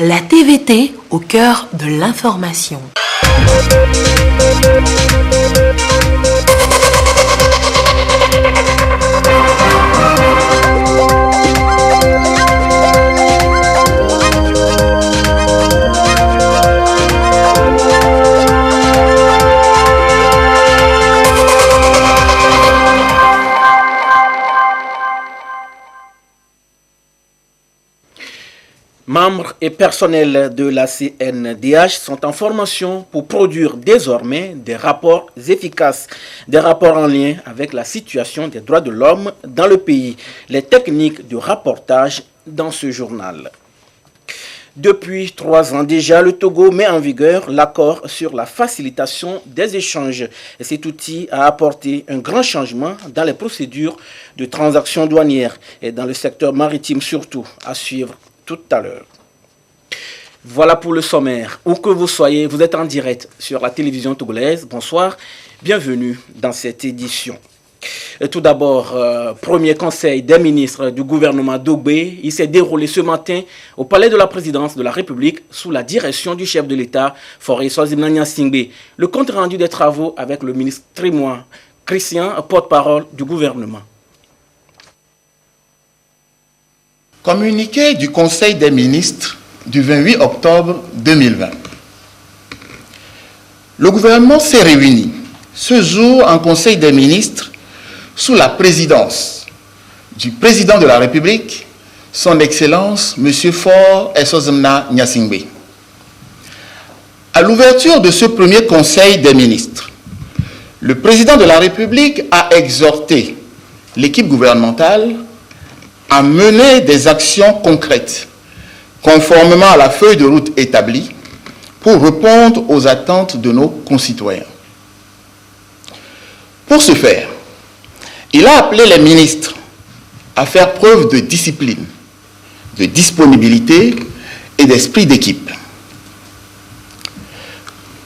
La TVT au cœur de l'information. Membres et personnels de la CNDH sont en formation pour produire désormais des rapports efficaces, des rapports en lien avec la situation des droits de l'homme dans le pays, les techniques de rapportage dans ce journal. Depuis 3 ans déjà, le Togo met en vigueur l'accord sur la facilitation des échanges. Et cet outil a apporté un grand changement dans les procédures de transactions douanières et dans le secteur maritime surtout, à suivre tout à l'heure. Voilà pour le sommaire. Où que vous soyez, vous êtes en direct sur la télévision togolaise. Bonsoir, bienvenue dans cette édition. Et tout d'abord, premier conseil des ministres du gouvernement d'Ogbé. Il s'est déroulé ce matin au palais de la présidence de la République sous la direction du chef de l'État, Faure Swazimna Nyasingbe. Le compte rendu des travaux avec le ministre Trimois Christian, porte-parole du gouvernement. Communiqué du Conseil des ministres du 28 octobre 2020. Le gouvernement s'est réuni ce jour en Conseil des ministres sous la présidence du président de la République, son Excellence M. Faure Swazimna Nyasingbe. À l'ouverture de ce premier Conseil des ministres, le président de la République a exhorté l'équipe gouvernementale à mener des actions concrètes, conformément à la feuille de route établie, pour répondre aux attentes de nos concitoyens. Pour ce faire, il a appelé les ministres à faire preuve de discipline, de disponibilité et d'esprit d'équipe.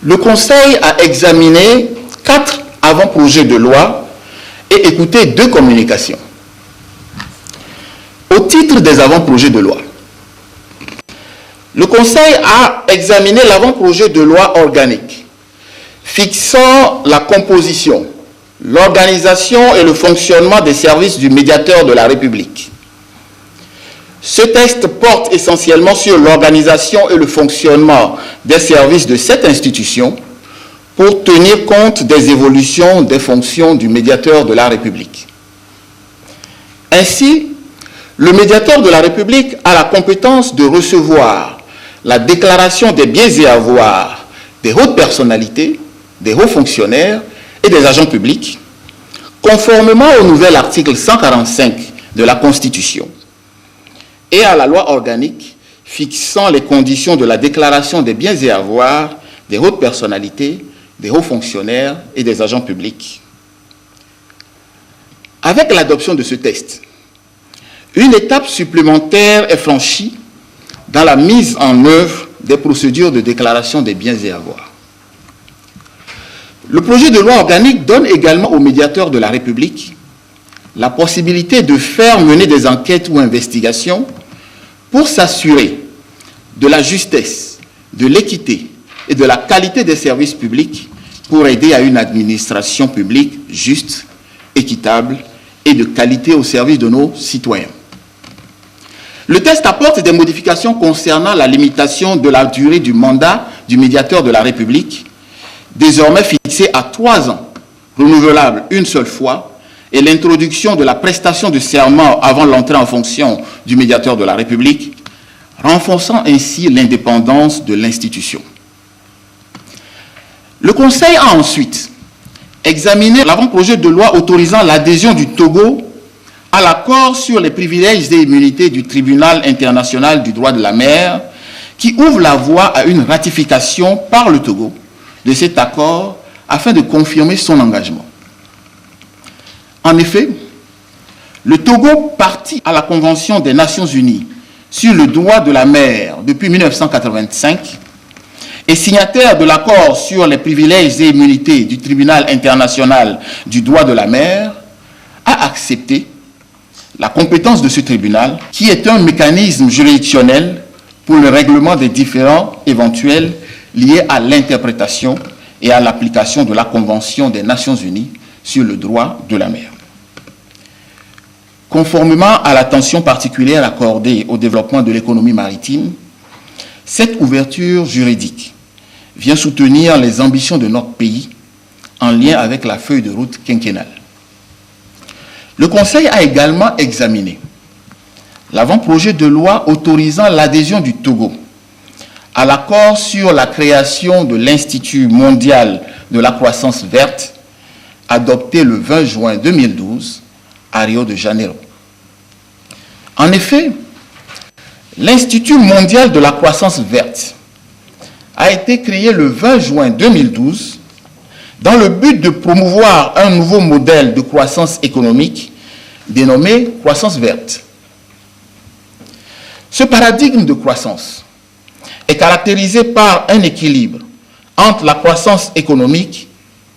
Le Conseil a examiné 4 avant-projets de loi et écouté 2 communications. Au titre des avant-projets de loi, le Conseil a examiné l'avant-projet de loi organique fixant la composition, l'organisation et le fonctionnement des services du médiateur de la République. Ce texte porte essentiellement sur l'organisation et le fonctionnement des services de cette institution pour tenir compte des évolutions des fonctions du médiateur de la République. Ainsi, le médiateur de la République a la compétence de recevoir la déclaration des biens et avoirs des hautes personnalités, des hauts fonctionnaires et des agents publics, conformément au nouvel article 145 de la Constitution et à la loi organique fixant les conditions de la déclaration des biens et avoirs des hautes personnalités, des hauts fonctionnaires et des agents publics. Avec l'adoption de ce texte, une étape supplémentaire est franchie dans la mise en œuvre des procédures de déclaration des biens et avoirs. Le projet de loi organique donne également au médiateur de la République la possibilité de faire mener des enquêtes ou investigations pour s'assurer de la justesse, de l'équité et de la qualité des services publics pour aider à une administration publique juste, équitable et de qualité au service de nos citoyens. Le texte apporte des modifications concernant la limitation de la durée du mandat du médiateur de la République, désormais fixé à 3 ans, renouvelable une seule fois, et l'introduction de la prestation de serment avant l'entrée en fonction du médiateur de la République, renforçant ainsi l'indépendance de l'institution. Le Conseil a ensuite examiné l'avant-projet de loi autorisant l'adhésion du Togo à l'accord sur les privilèges et immunités du Tribunal international du droit de la mer, qui ouvre la voie à une ratification par le Togo de cet accord afin de confirmer son engagement. En effet, le Togo, partie à la Convention des Nations Unies sur le droit de la mer depuis 1985, et signataire de l'accord sur les privilèges et immunités du Tribunal international du droit de la mer, a accepté la compétence de ce tribunal, qui est un mécanisme juridictionnel pour le règlement des différends éventuels liés à l'interprétation et à l'application de la Convention des Nations Unies sur le droit de la mer. Conformément à l'attention particulière accordée au développement de l'économie maritime, cette ouverture juridique vient soutenir les ambitions de notre pays en lien avec la feuille de route quinquennale. Le Conseil a également examiné l'avant-projet de loi autorisant l'adhésion du Togo à l'accord sur la création de l'Institut mondial de la croissance verte, adopté le 20 juin 2012 à Rio de Janeiro. En effet, l'Institut mondial de la croissance verte a été créé le 20 juin 2012 dans le but de promouvoir un nouveau modèle de croissance économique dénommé croissance verte. Ce paradigme de croissance est caractérisé par un équilibre entre la croissance économique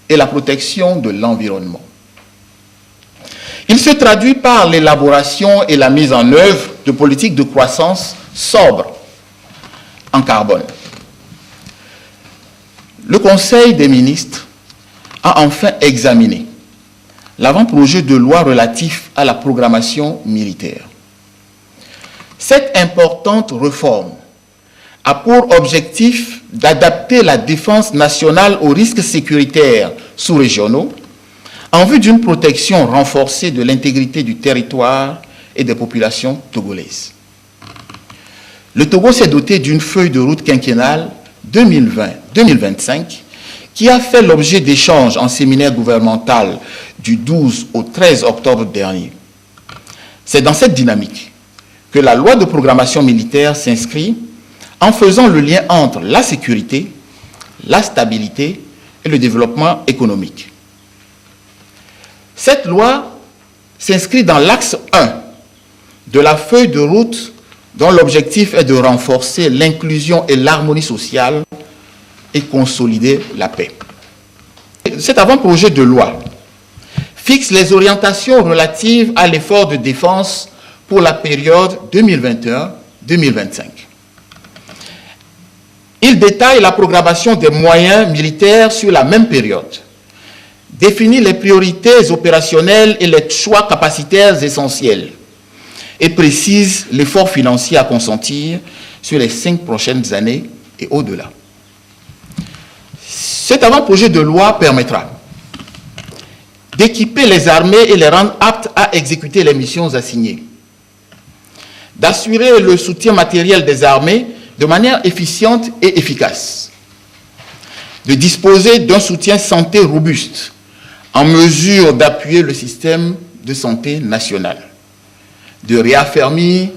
et la protection de l'environnement. Il se traduit par l'élaboration et la mise en œuvre de politiques de croissance sobres en carbone. Le Conseil des ministres a enfin examiné l'avant-projet de loi relatif à la programmation militaire. Cette importante réforme a pour objectif d'adapter la défense nationale aux risques sécuritaires sous-régionaux en vue d'une protection renforcée de l'intégrité du territoire et des populations togolaises. Le Togo s'est doté d'une feuille de route quinquennale 2020-2025 qui a fait l'objet d'échanges en séminaire gouvernemental du 12 au 13 octobre dernier. C'est dans cette dynamique que la loi de programmation militaire s'inscrit en faisant le lien entre la sécurité, la stabilité et le développement économique. Cette loi s'inscrit dans l'axe 1 de la feuille de route dont l'objectif est de renforcer l'inclusion et l'harmonie sociale et consolider la paix. Cet avant-projet de loi fixe les orientations relatives à l'effort de défense pour la période 2021-2025. Il détaille la programmation des moyens militaires sur la même période, définit les priorités opérationnelles et les choix capacitaires essentiels et précise l'effort financier à consentir sur les 5 prochaines années et au-delà. Cet avant-projet de loi permettra d'équiper les armées et les rendre aptes à exécuter les missions assignées, d'assurer le soutien matériel des armées de manière efficiente et efficace, de disposer d'un soutien santé robuste en mesure d'appuyer le système de santé national, de réaffermir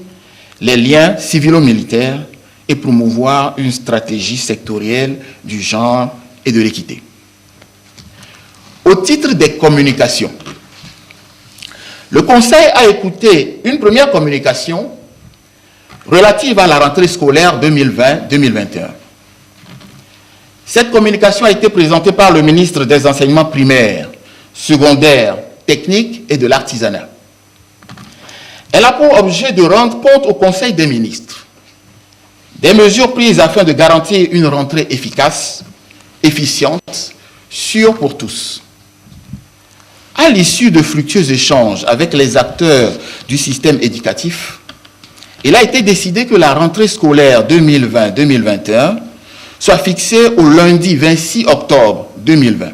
les liens civilo-militaires et promouvoir une stratégie sectorielle du genre et de l'équité. Au titre des communications, le Conseil a écouté une première communication relative à la rentrée scolaire 2020-2021. Cette communication a été présentée par le ministre des Enseignements primaires, secondaires, techniques et de l'artisanat. Elle a pour objet de rendre compte au Conseil des ministres des mesures prises afin de garantir une rentrée efficace, efficiente, sûre pour tous. À l'issue de fructueux échanges avec les acteurs du système éducatif, il a été décidé que la rentrée scolaire 2020-2021 soit fixée au lundi 26 octobre 2020.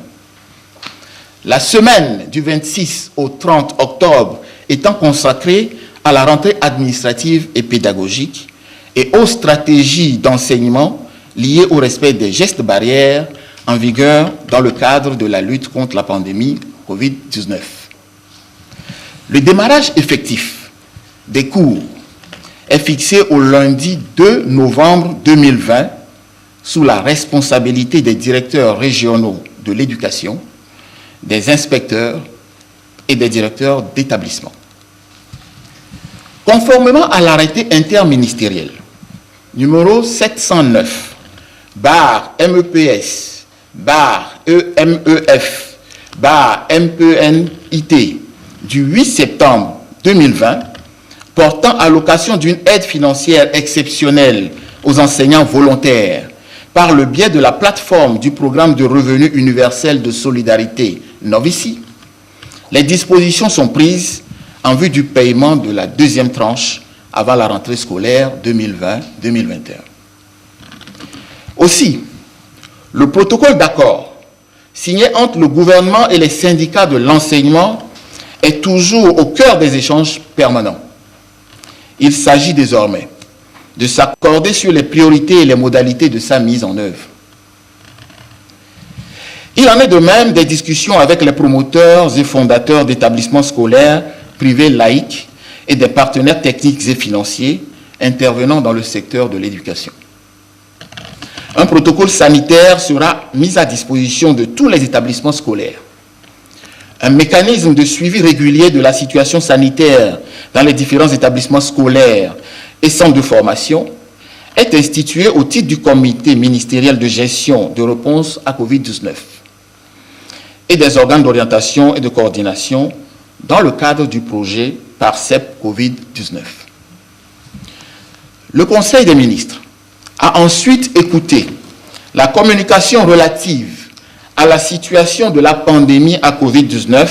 La semaine du 26 au 30 octobre étant consacrée à la rentrée administrative et pédagogique et aux stratégies d'enseignement liées au respect des gestes barrières en vigueur dans le cadre de la lutte contre la pandémie Covid-19. Le démarrage effectif des cours est fixé au lundi 2 novembre 2020 sous la responsabilité des directeurs régionaux de l'éducation, des inspecteurs et des directeurs d'établissement. Conformément à l'arrêté interministériel numéro 709/EMEF/EMEF/MPNIT du 8 septembre 2020 portant allocation d'une aide financière exceptionnelle aux enseignants volontaires par le biais de la plateforme du programme de revenu universel de solidarité Novici, les dispositions sont prises en vue du paiement de la deuxième tranche avant la rentrée scolaire 2020-2021. Aussi, le protocole d'accord signé entre le gouvernement et les syndicats de l'enseignement est toujours au cœur des échanges permanents. Il s'agit désormais de s'accorder sur les priorités et les modalités de sa mise en œuvre. Il en est de même des discussions avec les promoteurs et fondateurs d'établissements scolaires privés laïcs et des partenaires techniques et financiers intervenant dans le secteur de l'éducation. Un protocole sanitaire sera mis à disposition de tous les établissements scolaires. Un mécanisme de suivi régulier de la situation sanitaire dans les différents établissements scolaires et centres de formation est institué au titre du comité ministériel de gestion de réponse à Covid-19 et des organes d'orientation et de coordination dans le cadre du projet PARCEP Covid-19. Le Conseil des ministres a ensuite écouté la communication relative à la situation de la pandémie à Covid-19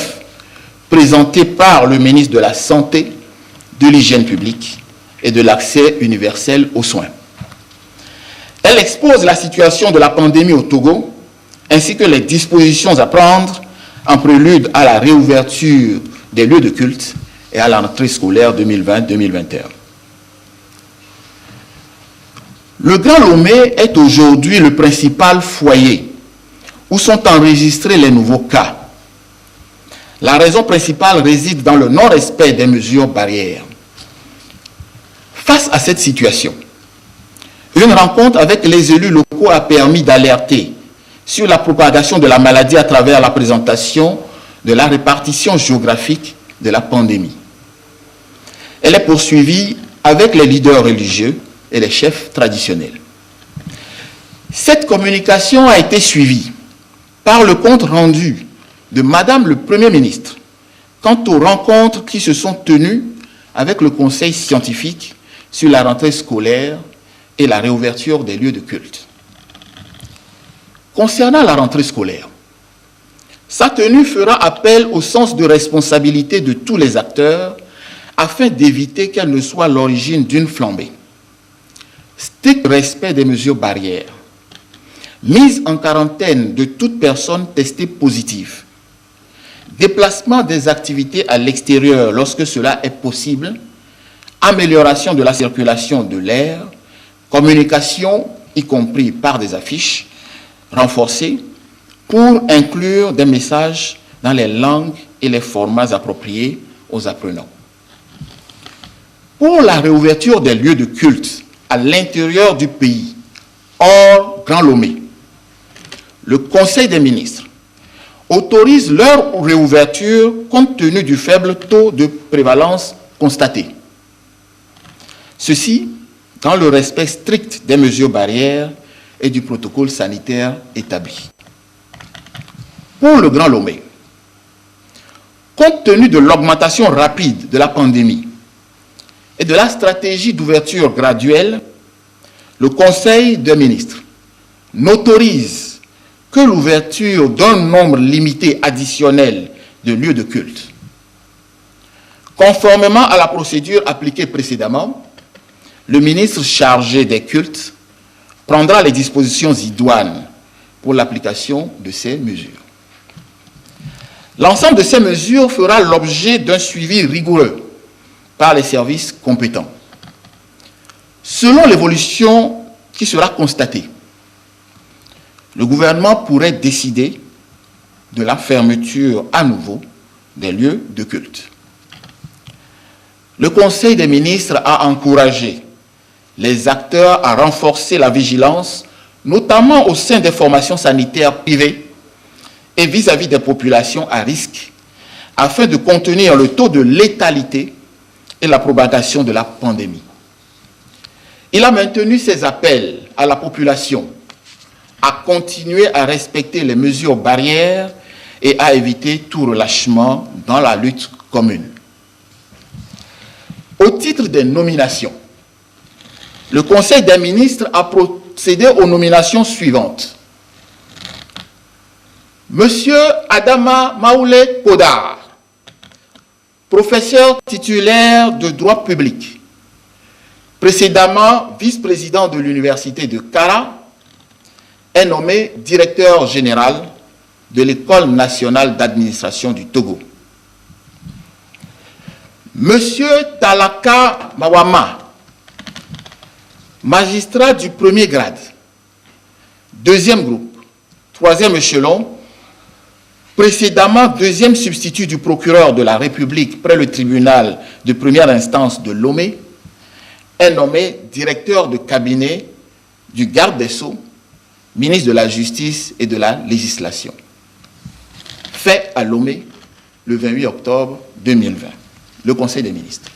présentée par le ministre de la Santé, de l'Hygiène publique et de l'accès universel aux soins. Elle expose la situation de la pandémie au Togo ainsi que les dispositions à prendre en prélude à la réouverture des lieux de culte et à la rentrée scolaire 2020-2021. Le Grand Lomé est aujourd'hui le principal foyer où sont enregistrés les nouveaux cas. La raison principale réside dans le non-respect des mesures barrières. Face à cette situation, une rencontre avec les élus locaux a permis d'alerter sur la propagation de la maladie à travers la présentation de la répartition géographique de la pandémie. Elle est poursuivie avec les leaders religieux et les chefs traditionnels. Cette communication a été suivie par le compte rendu de Madame le Premier ministre quant aux rencontres qui se sont tenues avec le Conseil scientifique sur la rentrée scolaire et la réouverture des lieux de culte. Concernant la rentrée scolaire, sa tenue fera appel au sens de responsabilité de tous les acteurs afin d'éviter qu'elle ne soit l'origine d'une flambée. Strict respect des mesures barrières, mise en quarantaine de toute personne testée positive, déplacement des activités à l'extérieur lorsque cela est possible, amélioration de la circulation de l'air, communication, y compris par des affiches, renforcées pour inclure des messages dans les langues et les formats appropriés aux apprenants. Pour la réouverture des lieux de culte à l'intérieur du pays, hors Grand Lomé, le Conseil des ministres autorise leur réouverture compte tenu du faible taux de prévalence constaté. Ceci dans le respect strict des mesures barrières et du protocole sanitaire établi. Pour le Grand Lomé, compte tenu de l'augmentation rapide de la pandémie et de la stratégie d'ouverture graduelle, le Conseil des ministres n'autorise que l'ouverture d'un nombre limité additionnel de lieux de culte. Conformément à la procédure appliquée précédemment, le ministre chargé des cultes prendra les dispositions idoines pour l'application de ces mesures. L'ensemble de ces mesures fera l'objet d'un suivi rigoureux par les services compétents. Selon l'évolution qui sera constatée, le gouvernement pourrait décider de la fermeture à nouveau des lieux de culte. Le Conseil des ministres a encouragé les acteurs à renforcer la vigilance, notamment au sein des formations sanitaires privées et vis-à-vis des populations à risque, afin de contenir le taux de létalité et la propagation de la pandémie. Il a maintenu ses appels à la population à continuer à respecter les mesures barrières et à éviter tout relâchement dans la lutte commune. Au titre des nominations, le Conseil des ministres a procédé aux nominations suivantes. Monsieur Adama Maoulé Kodar, professeur titulaire de droit public, précédemment vice-président de l'université de Kara, est nommé directeur général de l'École nationale d'administration du Togo. Monsieur Talaka Mawama, magistrat du premier grade, deuxième groupe, troisième échelon, précédemment deuxième substitut du procureur de la République près le tribunal de première instance de Lomé, est nommé directeur de cabinet du garde des Sceaux, ministre de la Justice et de la Législation. Fait à Lomé le 28 octobre 2020. Le Conseil des ministres.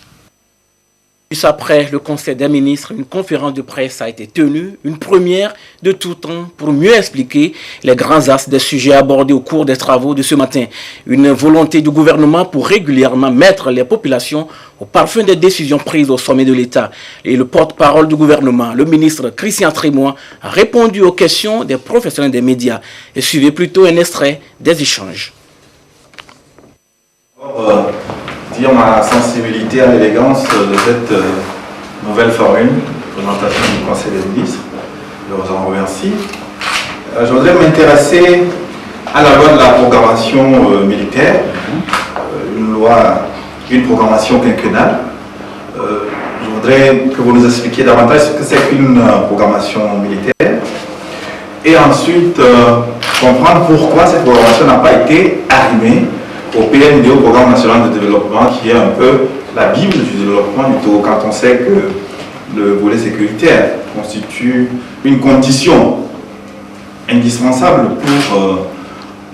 Juste après le Conseil des ministres, une conférence de presse a été tenue, une première de tout temps, pour mieux expliquer les grands axes des sujets abordés au cours des travaux de ce matin. Une volonté du gouvernement pour régulièrement mettre les populations au parfum des décisions prises au sommet de l'État. Et le porte-parole du gouvernement, le ministre Christian Trémois, a répondu aux questions des professionnels des médias. Et suivez plutôt un extrait des échanges. Dire ma sensibilité à l'élégance de cette nouvelle formule, présentation du Conseil des ministres. Je vous en remercie. Je voudrais m'intéresser à la loi de la programmation militaire, une programmation quinquennale. Je voudrais que vous nous expliquiez davantage ce que c'est qu'une programmation militaire et ensuite comprendre pourquoi cette programmation n'a pas été arrimée au PND, au Programme national de développement, qui est un peu la Bible du développement du Togo, quand on sait que le volet sécuritaire constitue une condition indispensable pour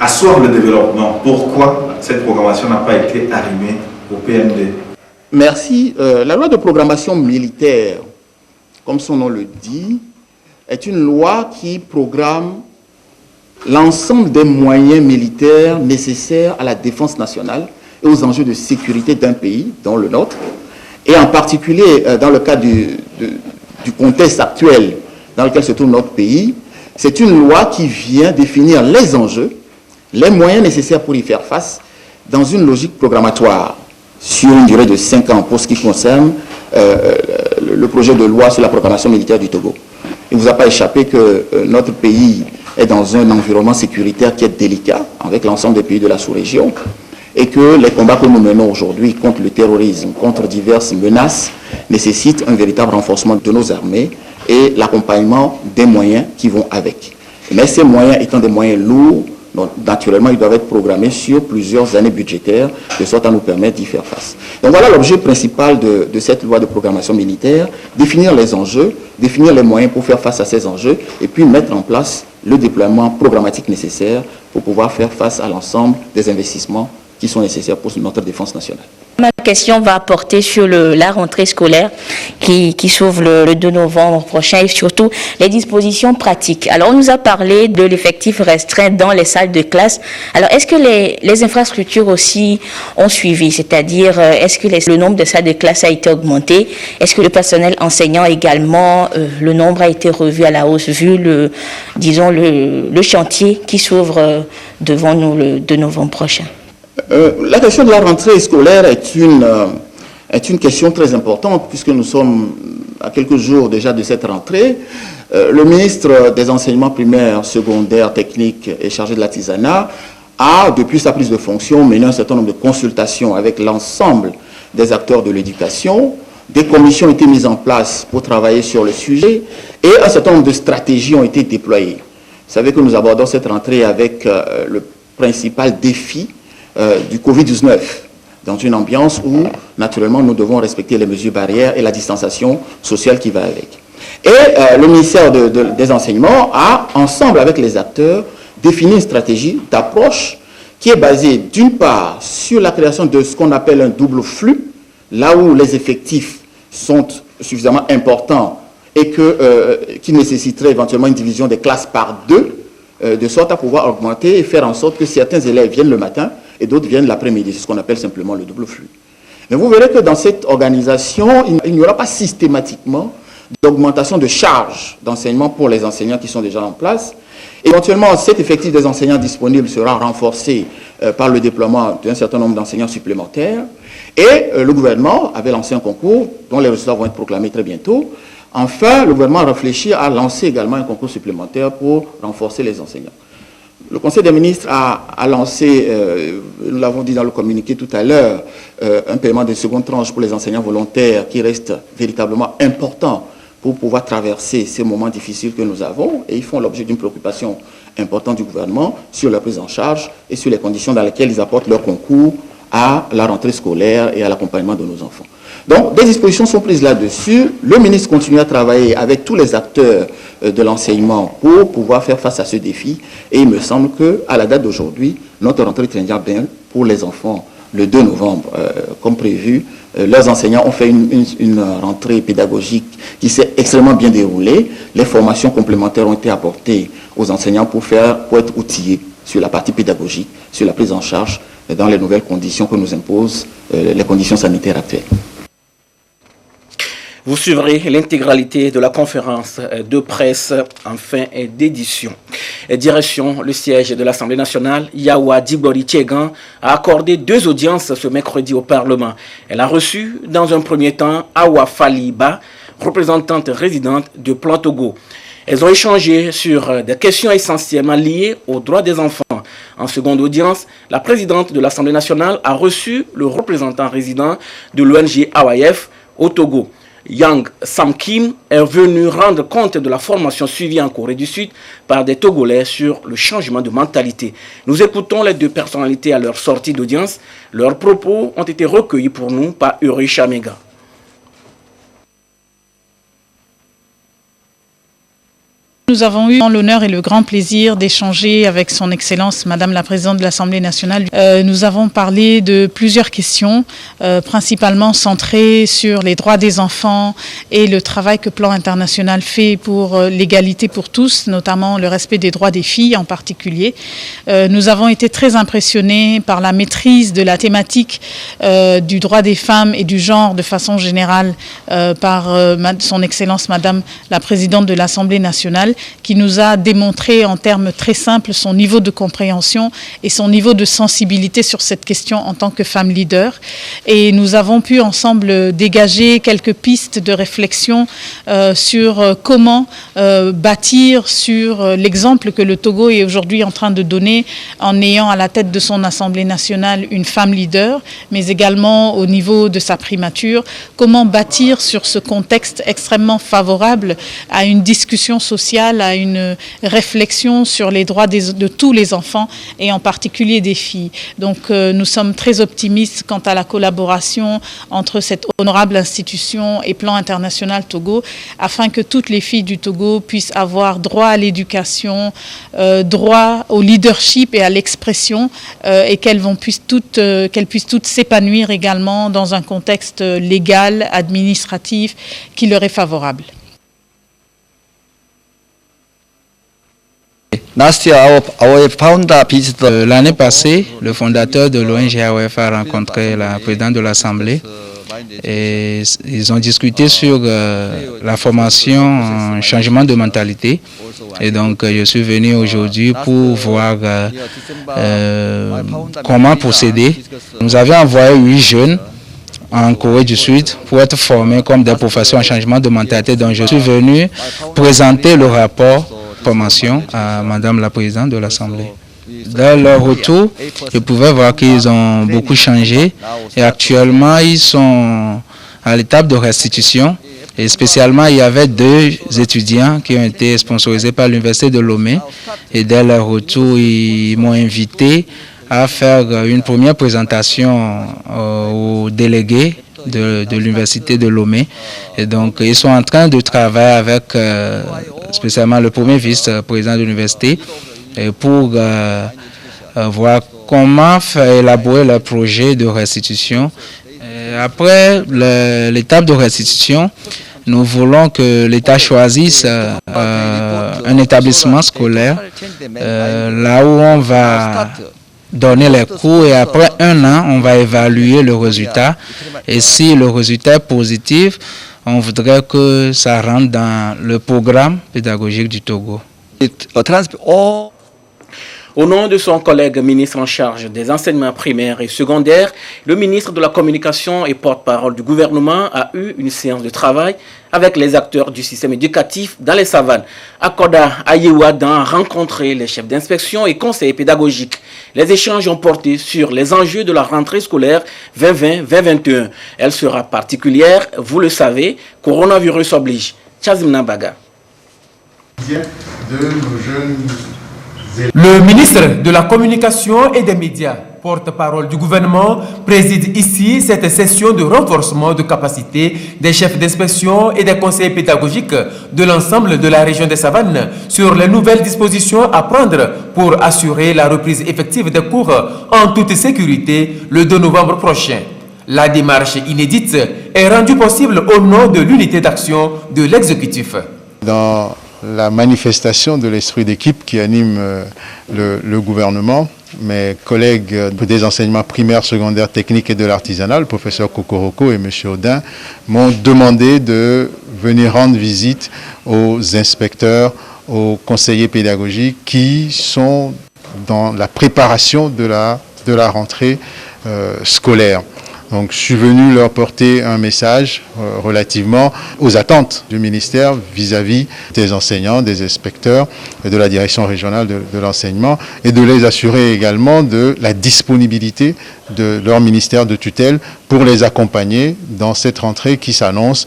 asseoir le développement. Pourquoi cette programmation n'a pas été arrimée au PND? Merci. La loi de programmation militaire, comme son nom le dit, est une loi qui programme l'ensemble des moyens militaires nécessaires à la défense nationale et aux enjeux de sécurité d'un pays, dont le nôtre, et en particulier dans le cas du contexte actuel dans lequel se trouve notre pays. C'est une loi qui vient définir les enjeux, les moyens nécessaires pour y faire face, dans une logique programmatoire sur une durée de 5 ans pour ce qui concerne le projet de loi sur la programmation militaire du Togo. Il ne vous a pas échappé que notre pays est dans un environnement sécuritaire qui est délicat avec l'ensemble des pays de la sous-région et que les combats que nous menons aujourd'hui contre le terrorisme, contre diverses menaces, nécessitent un véritable renforcement de nos armées et l'accompagnement des moyens qui vont avec. Mais ces moyens étant des moyens lourds, donc, naturellement, ils doivent être programmés sur plusieurs années budgétaires, de sorte à nous permettre d'y faire face. Donc voilà l'objet principal de cette loi de programmation militaire, définir les enjeux, définir les moyens pour faire face à ces enjeux, et puis mettre en place le déploiement programmatique nécessaire pour pouvoir faire face à l'ensemble des investissements qui sont nécessaires pour notre défense nationale. Ma question va porter sur la rentrée scolaire qui s'ouvre le 2 novembre prochain et surtout les dispositions pratiques. Alors, on nous a parlé de l'effectif restreint dans les salles de classe. Alors, est-ce que les infrastructures aussi ont suivi? C'est-à-dire, est-ce que le nombre de salles de classe a été augmenté? Est-ce que le personnel enseignant également, le nombre a été revu à la hausse vu le chantier qui s'ouvre devant nous le 2 novembre prochain? La question de la rentrée scolaire est une question très importante puisque nous sommes à quelques jours déjà de cette rentrée. Le ministre des enseignements primaires, secondaires, techniques et chargé de l'artisanat a, depuis sa prise de fonction, mené un certain nombre de consultations avec l'ensemble des acteurs de l'éducation. Des commissions ont été mises en place pour travailler sur le sujet et un certain nombre de stratégies ont été déployées. Vous savez que nous abordons cette rentrée avec le principal défi du Covid-19, dans une ambiance où, naturellement, nous devons respecter les mesures barrières et la distanciation sociale qui va avec. Et le ministère des Enseignements a, ensemble avec les acteurs, défini une stratégie d'approche qui est basée, d'une part, sur la création de ce qu'on appelle un double flux, là où les effectifs sont suffisamment importants et qui nécessiterait éventuellement une division des classes par 2, de sorte à pouvoir augmenter et faire en sorte que certains élèves viennent le matin et d'autres viennent l'après-midi. C'est ce qu'on appelle simplement le double flux. Mais vous verrez que dans cette organisation, il n'y aura pas systématiquement d'augmentation de charges d'enseignement pour les enseignants qui sont déjà en place. Éventuellement, cet effectif des enseignants disponibles sera renforcé par le déploiement d'un certain nombre d'enseignants supplémentaires. Et le gouvernement avait lancé un concours dont les résultats vont être proclamés très bientôt. Enfin, le gouvernement a réfléchi à lancer également un concours supplémentaire pour renforcer les enseignants. Le Conseil des ministres a lancé, nous l'avons dit dans le communiqué tout à l'heure, un paiement de seconde tranche pour les enseignants volontaires qui reste véritablement important pour pouvoir traverser ces moments difficiles que nous avons. Et ils font l'objet d'une préoccupation importante du gouvernement sur la prise en charge et sur les conditions dans lesquelles ils apportent leur concours à la rentrée scolaire et à l'accompagnement de nos enfants. Donc, des dispositions sont prises là-dessus. Le ministre continue à travailler avec tous les acteurs de l'enseignement pour pouvoir faire face à ce défi. Et il me semble qu'à la date d'aujourd'hui, notre rentrée tient bien pour les enfants le 2 novembre, comme prévu. Leurs enseignants ont fait une rentrée pédagogique qui s'est extrêmement bien déroulée. Les formations complémentaires ont été apportées aux enseignants pour être outillés sur la partie pédagogique, sur la prise en charge dans les nouvelles conditions que nous imposent les conditions sanitaires actuelles. Vous suivrez l'intégralité de la conférence de presse en fin d'édition. Direction le siège de l'Assemblée nationale, Yawa Dibori Tiegan a accordé 2 audiences ce mercredi au Parlement. Elle a reçu dans un premier temps Awa Faliba, représentante résidente de Plan Togo. Elles ont échangé sur des questions essentiellement liées aux droits des enfants. En seconde audience, la présidente de l'Assemblée nationale a reçu le représentant résident de l'ONG AOIF au Togo. Yang Sam Kim est venu rendre compte de la formation suivie en Corée du Sud par des Togolais sur le changement de mentalité. Nous écoutons les 2 personnalités à leur sortie d'audience. Leurs propos ont été recueillis pour nous par Uri Chamega. Nous avons eu l'honneur et le grand plaisir d'échanger avec son Excellence, Madame la Présidente de l'Assemblée nationale. Nous avons parlé de plusieurs questions, principalement centrées sur les droits des enfants et le travail que Plan International fait pour l'égalité pour tous, notamment le respect des droits des filles en particulier. Nous avons été très impressionnés par la maîtrise de la thématique du droit des femmes et du genre de façon générale par son Excellence, Madame la Présidente de l'Assemblée nationale, qui nous a démontré en termes très simples son niveau de compréhension et son niveau de sensibilité sur cette question en tant que femme leader. Et nous avons pu ensemble dégager quelques pistes de réflexion sur comment bâtir sur l'exemple que le Togo est aujourd'hui en train de donner en ayant à la tête de son Assemblée nationale une femme leader, mais également au niveau de sa primature, comment bâtir sur ce contexte extrêmement favorable à une discussion sociale, à une réflexion sur les droits de tous les enfants et en particulier des filles. Donc nous sommes très optimistes quant à la collaboration entre cette honorable institution et Plan International Togo afin que toutes les filles du Togo puissent avoir droit à l'éducation, droit au leadership et à l'expression et qu'elles puissent toutes s'épanouir également dans un contexte légal, administratif qui leur est favorable. L'année passée, le fondateur de l'ONG AOIF a rencontré la présidente de l'Assemblée et ils ont discuté sur la formation en changement de mentalité. Et donc, je suis venu aujourd'hui pour voir comment procéder. Nous avions envoyé 8 jeunes en Corée du Sud pour être formés comme des professeurs en changement de mentalité. Donc, je suis venu présenter le rapport formation à Madame la Présidente de l'Assemblée. Dans leur retour, je pouvais voir qu'ils ont beaucoup changé et actuellement, ils sont à l'étape de restitution. Et spécialement, il y avait 2 étudiants qui ont été sponsorisés par l'Université de Lomé. Et dès leur retour, ils m'ont invité à faire une première présentation aux délégués de l'Université de Lomé. Et donc, ils sont en train de travailler avec spécialement le premier vice-président de l'université pour voir comment élaborer le projet de restitution. Après l'étape de restitution, nous voulons que l'État choisisse un établissement scolaire là où on va donner les cours et après 1 an, on va évaluer le résultat. Et si le résultat est positif, On voudrait que ça rentre dans le programme pédagogique du Togo. Au nom de son collègue ministre en charge des enseignements primaires et secondaires, le ministre de la Communication et porte-parole du gouvernement a eu une séance de travail avec les acteurs du système éducatif dans les savanes. Akoda Ayewadan a rencontré les chefs d'inspection et conseillers pédagogiques. Les échanges ont porté sur les enjeux de la rentrée scolaire 2020-2021. Elle sera particulière, vous le savez, coronavirus oblige. Chazim Nabaga. Le ministre de la Communication et des Médias, porte-parole du gouvernement, préside ici cette session de renforcement de capacité des chefs d'inspection et des conseillers pédagogiques de l'ensemble de la région des Savanes sur les nouvelles dispositions à prendre pour assurer la reprise effective des cours en toute sécurité le 2 novembre prochain. La démarche inédite est rendue possible au nom de l'unité d'action de l'exécutif. Dans la manifestation de l'esprit d'équipe qui anime le gouvernement, mes collègues des enseignements primaires, secondaires, techniques et de l'artisanat, le professeur Kokoroko et M. Audin, m'ont demandé de venir rendre visite aux inspecteurs, aux conseillers pédagogiques qui sont dans la préparation de la rentrée scolaire. Donc, je suis venu leur porter un message relativement aux attentes du ministère vis-à-vis des enseignants, des inspecteurs et de la direction régionale de l'enseignement et de les assurer également de la disponibilité de leur ministère de tutelle pour les accompagner dans cette rentrée qui s'annonce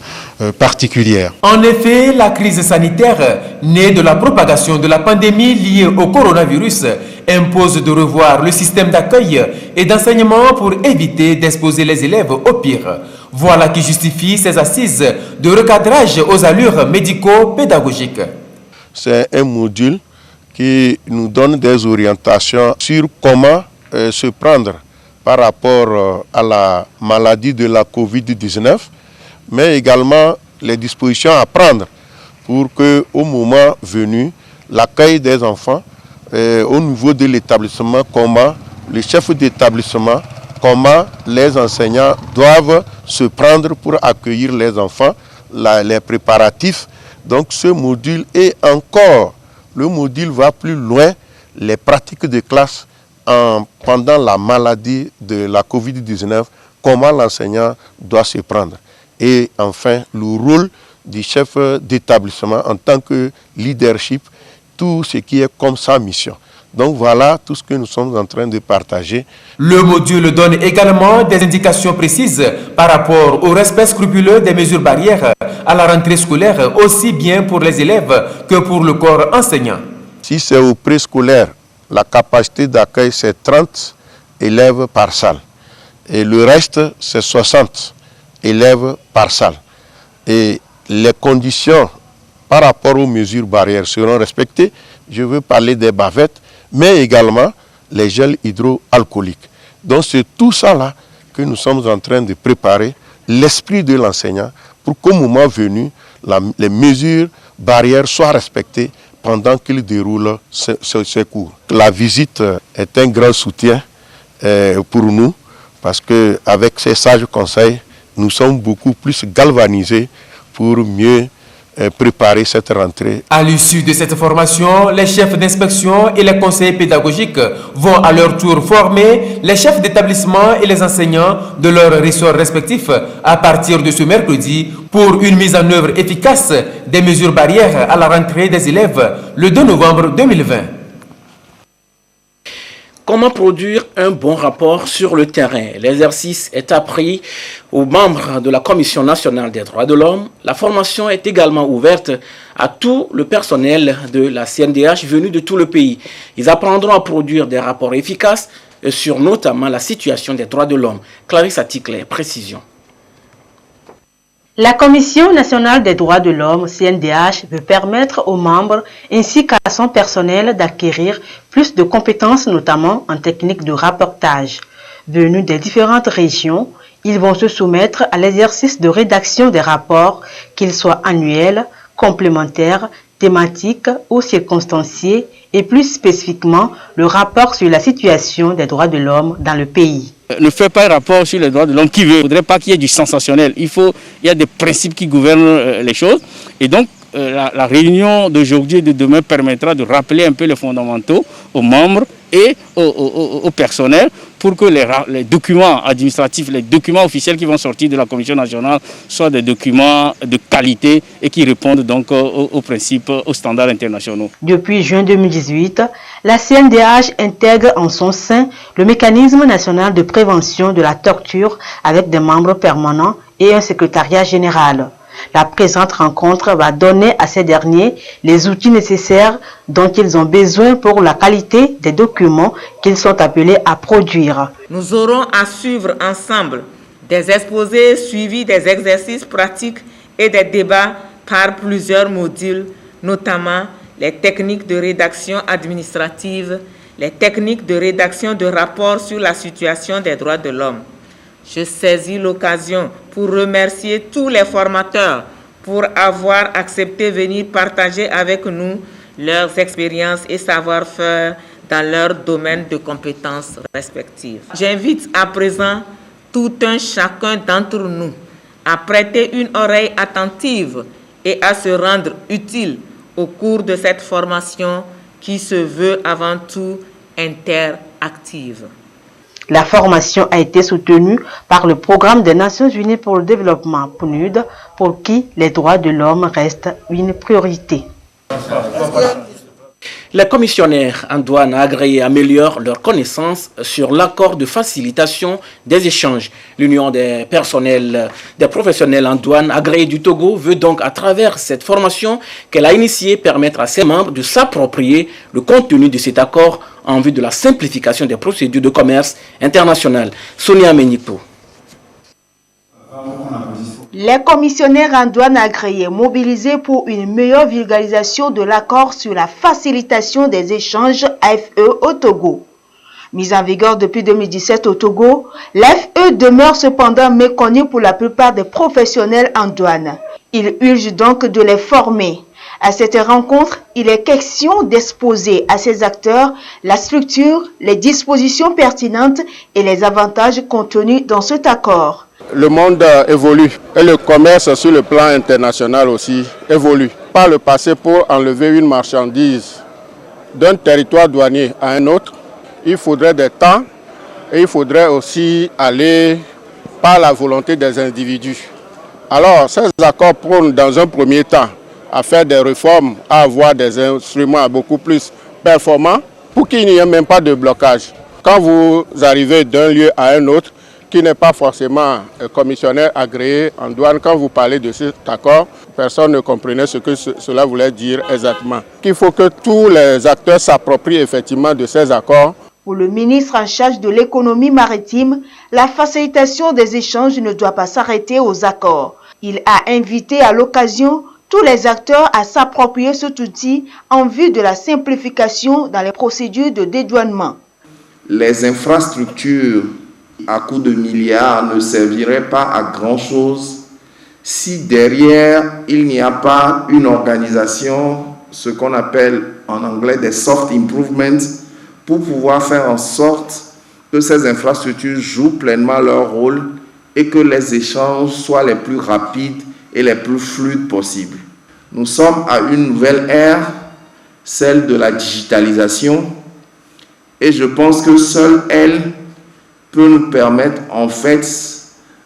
particulière. En effet, la crise sanitaire née de la propagation de la pandémie liée au coronavirus impose de revoir le système d'accueil et d'enseignement pour éviter d'exposer les élèves au pire. Voilà qui justifie ces assises de recadrage aux allures médico-pédagogiques. C'est un module qui nous donne des orientations sur comment se prendre par rapport à la maladie de la COVID-19, mais également les dispositions à prendre pour qu'au moment venu, l'accueil des enfants au niveau de l'établissement, comment les chefs d'établissement, comment les enseignants doivent se prendre pour accueillir les enfants, les préparatifs. Donc ce module est encore, le module va plus loin, les pratiques de classe pendant la maladie de la COVID-19, comment l'enseignant doit se prendre. Et enfin, le rôle du chef d'établissement en tant que leadership, tout ce qui est comme sa mission. Donc voilà tout ce que nous sommes en train de partager. Le module donne également des indications précises par rapport au respect scrupuleux des mesures barrières à la rentrée scolaire, aussi bien pour les élèves que pour le corps enseignant. Si c'est au préscolaire, la capacité d'accueil c'est 30 élèves par salle. Et le reste, c'est 60 élèves par salle. Et les conditions par rapport aux mesures barrières seront respectées. Je veux parler des bavettes, mais également les gels hydroalcooliques. Donc c'est tout ça là que nous sommes en train de préparer, l'esprit de l'enseignant, pour qu'au moment venu, les mesures barrières soient respectées pendant qu'il déroule ses cours. La visite est un grand soutien pour nous, parce qu'avec ces sages conseils, nous sommes beaucoup plus galvanisés pour mieux préparer cette rentrée. À l'issue de cette formation, les chefs d'inspection et les conseillers pédagogiques vont à leur tour former les chefs d'établissement et les enseignants de leurs ressorts respectifs à partir de ce mercredi pour une mise en œuvre efficace des mesures barrières à la rentrée des élèves le 2 novembre 2020. Comment produire un bon rapport sur le terrain? L'exercice est appris aux membres de la Commission nationale des droits de l'homme. La formation est également ouverte à tout le personnel de la CNDH venu de tout le pays. Ils apprendront à produire des rapports efficaces sur notamment la situation des droits de l'homme. Clarisse Atikler, précision. La Commission nationale des droits de l'homme, CNDH, veut permettre aux membres ainsi qu'à son personnel d'acquérir plus de compétences, notamment en technique de rapportage. Venus des différentes régions, ils vont se soumettre à l'exercice de rédaction des rapports, qu'ils soient annuels, complémentaires, thématiques ou circonstanciées et plus spécifiquement le rapport sur la situation des droits de l'homme dans le pays. Ne fait pas un rapport sur les droits de l'homme qui veut. Il ne faudrait pas qu'il y ait du sensationnel. Il y a des principes qui gouvernent les choses. Et donc, la réunion d'aujourd'hui et de demain permettra de rappeler un peu les fondamentaux aux membres et au personnel pour que les documents administratifs, les documents officiels qui vont sortir de la Commission nationale soient des documents de qualité et qui répondent donc aux principes, aux standards internationaux. Depuis juin 2018, la CNDH intègre en son sein le mécanisme national de prévention de la torture avec des membres permanents et un secrétariat général. La présente rencontre va donner à ces derniers les outils nécessaires dont ils ont besoin pour la qualité des documents qu'ils sont appelés à produire. Nous aurons à suivre ensemble des exposés suivis des exercices pratiques et des débats par plusieurs modules, notamment les techniques de rédaction administrative, les techniques de rédaction de rapports sur la situation des droits de l'homme. Je saisis l'occasion pour remercier tous les formateurs pour avoir accepté de venir partager avec nous leurs expériences et savoir-faire dans leur domaine de compétences respectives. J'invite à présent tout un chacun d'entre nous à prêter une oreille attentive et à se rendre utile au cours de cette formation qui se veut avant tout interactive. La formation a été soutenue par le Programme des Nations Unies pour le développement, PNUD, pour qui les droits de l'homme restent une priorité. Les commissionnaires en douane agréés améliorent leurs connaissances sur l'accord de facilitation des échanges. L'Union des professionnels en douane agréés du Togo veut donc, à travers cette formation qu'elle a initiée, permettre à ses membres de s'approprier le contenu de cet accord en vue de la simplification des procédures de commerce international. Sonia Menyiko. Les commissionnaires en douane agréés mobilisés pour une meilleure vulgarisation de l'accord sur la facilitation des échanges AFE au Togo. Mise en vigueur depuis 2017 au Togo, l'AFE demeure cependant méconnue pour la plupart des professionnels en douane. Il urge donc de les former. À cette rencontre, il est question d'exposer à ces acteurs la structure, les dispositions pertinentes et les avantages contenus dans cet accord. Le monde évolue et le commerce sur le plan international aussi évolue. Par le passé, pour enlever une marchandise d'un territoire douanier à un autre, il faudrait des temps et il faudrait aussi aller par la volonté des individus. Alors, ces accords prônent dans un premier temps à faire des réformes, à avoir des instruments beaucoup plus performants pour qu'il n'y ait même pas de blocage. Quand vous arrivez d'un lieu à un autre, qui n'est pas forcément commissionnaire agréé en douane, quand vous parlez de cet accord, personne ne comprenait ce que cela voulait dire exactement. Il faut que tous les acteurs s'approprient effectivement de ces accords. Pour le ministre en charge de l'économie maritime, la facilitation des échanges ne doit pas s'arrêter aux accords. Il a invité à l'occasion tous les acteurs à s'approprier cet outil en vue de la simplification dans les procédures de dédouanement. Les infrastructures à coût de milliards ne servirait pas à grand-chose si derrière il n'y a pas une organisation, ce qu'on appelle en anglais des soft improvements, pour pouvoir faire en sorte que ces infrastructures jouent pleinement leur rôle et que les échanges soient les plus rapides et les plus fluides possibles. Nous sommes à une nouvelle ère, celle de la digitalisation, et je pense que seule elle peut nous permettre en fait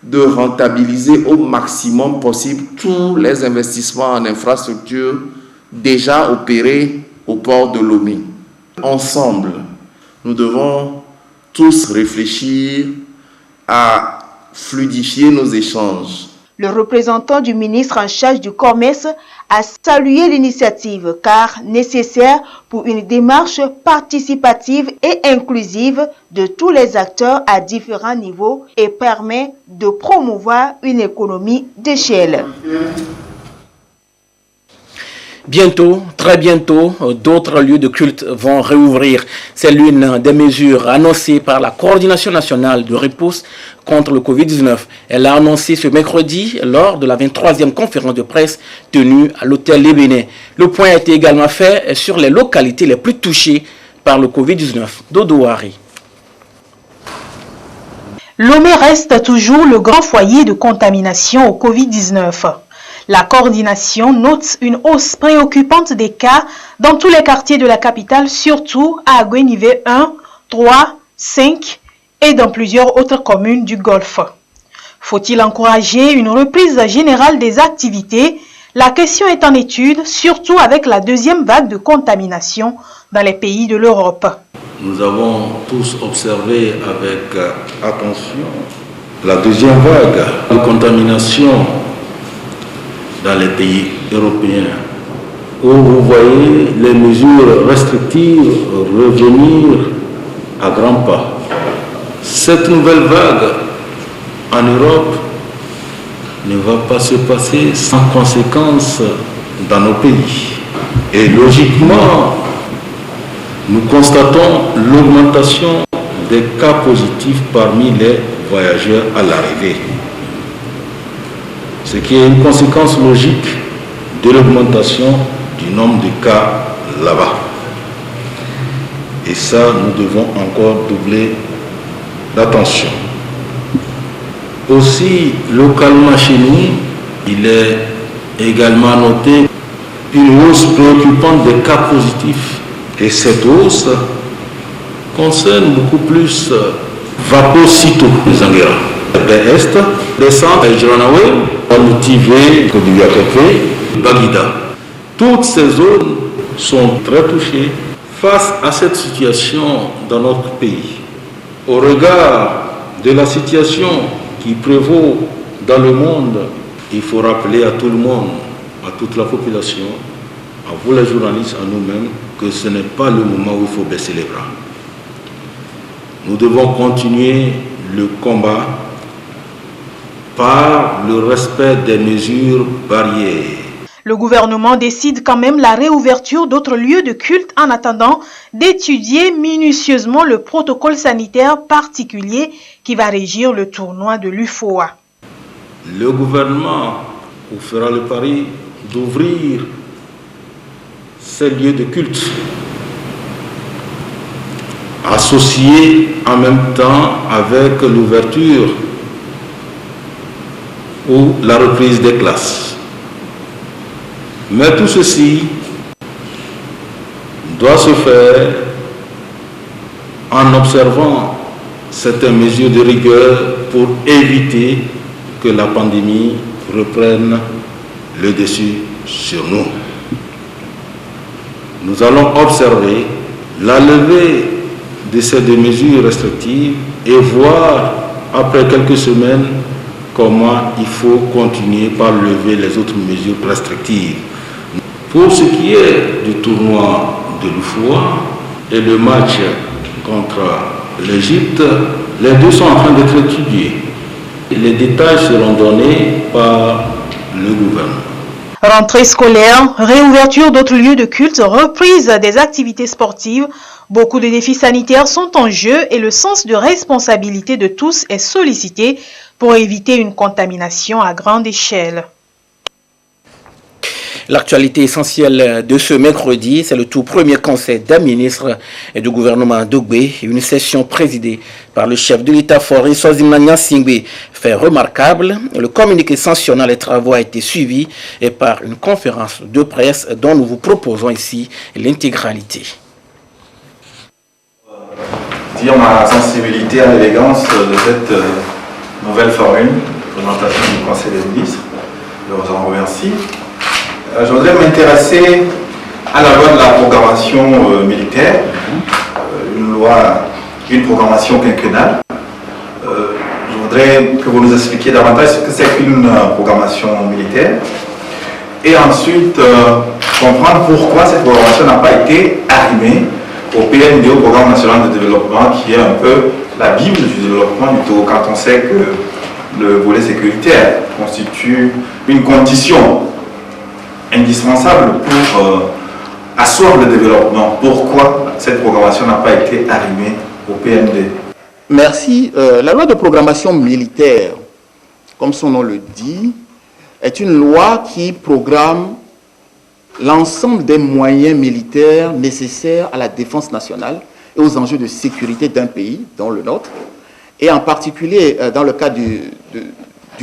de rentabiliser au maximum possible tous les investissements en infrastructure déjà opérés au port de Lomé. Ensemble, nous devons tous réfléchir à fluidifier nos échanges. Le représentant du ministre en charge du commerce a salué l'initiative car nécessaire pour une démarche participative et inclusive de tous les acteurs à différents niveaux et permet de promouvoir une économie d'échelle. Bientôt, très bientôt, d'autres lieux de culte vont réouvrir. C'est l'une des mesures annoncées par la Coordination nationale de riposte contre le Covid-19. Elle a annoncé ce mercredi lors de la 23e conférence de presse tenue à l'hôtel Les Bénins. Le point a été également fait sur les localités les plus touchées par le Covid-19. Dodo Hari. Lomé reste toujours le grand foyer de contamination au Covid-19. La coordination note une hausse préoccupante des cas dans tous les quartiers de la capitale, surtout à Aguenivé 1, 3, 5 et dans plusieurs autres communes du Golfe. Faut-il encourager une reprise générale des activités? La question est en étude, surtout avec la deuxième vague de contamination dans les pays de l'Europe. Nous avons tous observé avec attention la deuxième vague de contamination dans les pays européens, où vous voyez les mesures restrictives revenir à grands pas. Cette nouvelle vague en Europe ne va pas se passer sans conséquences dans nos pays. Et logiquement, nous constatons l'augmentation des cas positifs parmi les voyageurs à l'arrivée. Ce qui est une conséquence logique de l'augmentation du nombre de cas là-bas. Et ça, nous devons encore doubler d'attention. Aussi, localement chez nous, il est également noté une hausse préoccupante des cas positifs. Et cette hausse concerne beaucoup plus Vapo-Sito, les Anguera. Est, les centres de Jiranawe, Moutivé, Kodiakefe, Baguida. Toutes ces zones sont très touchées face à cette situation dans notre pays. Au regard de la situation qui prévaut dans le monde, il faut rappeler à tout le monde, à toute la population, à vous les journalistes, à nous-mêmes, que ce n'est pas le moment où il faut baisser les bras. Nous devons continuer le combat par le respect des mesures barrières. Le gouvernement décide quand même la réouverture d'autres lieux de culte en attendant d'étudier minutieusement le protocole sanitaire particulier qui va régir le tournoi de l'UFOA. Le gouvernement fera le pari d'ouvrir ces lieux de culte, associés en même temps avec l'ouverture ou la reprise des classes. Mais tout ceci doit se faire en observant certaines mesures de rigueur pour éviter que la pandémie reprenne le dessus sur nous. Nous allons observer la levée de ces deux mesures restrictives et voir après quelques semaines comment il faut continuer par lever les autres mesures restrictives. Pour ce qui est du tournoi de l'UFOA et le match contre l'Égypte, les deux sont en train d'être étudiés. Les détails seront donnés par le gouvernement. Rentrée scolaire, réouverture d'autres lieux de culte, reprise des activités sportives, beaucoup de défis sanitaires sont en jeu et le sens de responsabilité de tous est sollicité pour éviter une contamination à grande échelle. L'actualité essentielle de ce mercredi, c'est le tout premier conseil des ministres et du gouvernement d'Ogbé, une session présidée par le chef de l'État Faure Sozimana Singbe. Fait remarquable, le communiqué sanctionnant les travaux a été suivi et par une conférence de presse dont nous vous proposons ici l'intégralité. Dire ma sensibilité à l'élégance de cette nouvelle formule, présentation du Conseil des ministres, je vous en remercie. Je voudrais m'intéresser à la loi de la programmation militaire, une programmation quinquennale. Je voudrais que vous nous expliquiez davantage ce que c'est qu'une programmation militaire et ensuite comprendre pourquoi cette programmation n'a pas été arrimée au PND, au Programme national de développement, qui est un peu la Bible du développement du Togo, quand on sait que le volet sécuritaire constitue une condition indispensable pour asseoir le développement. Pourquoi cette programmation n'a pas été arrimée au PND? Merci. La loi de programmation militaire, comme son nom le dit, est une loi qui programme l'ensemble des moyens militaires nécessaires à la défense nationale et aux enjeux de sécurité d'un pays, dont le nôtre, et en particulier dans le cas du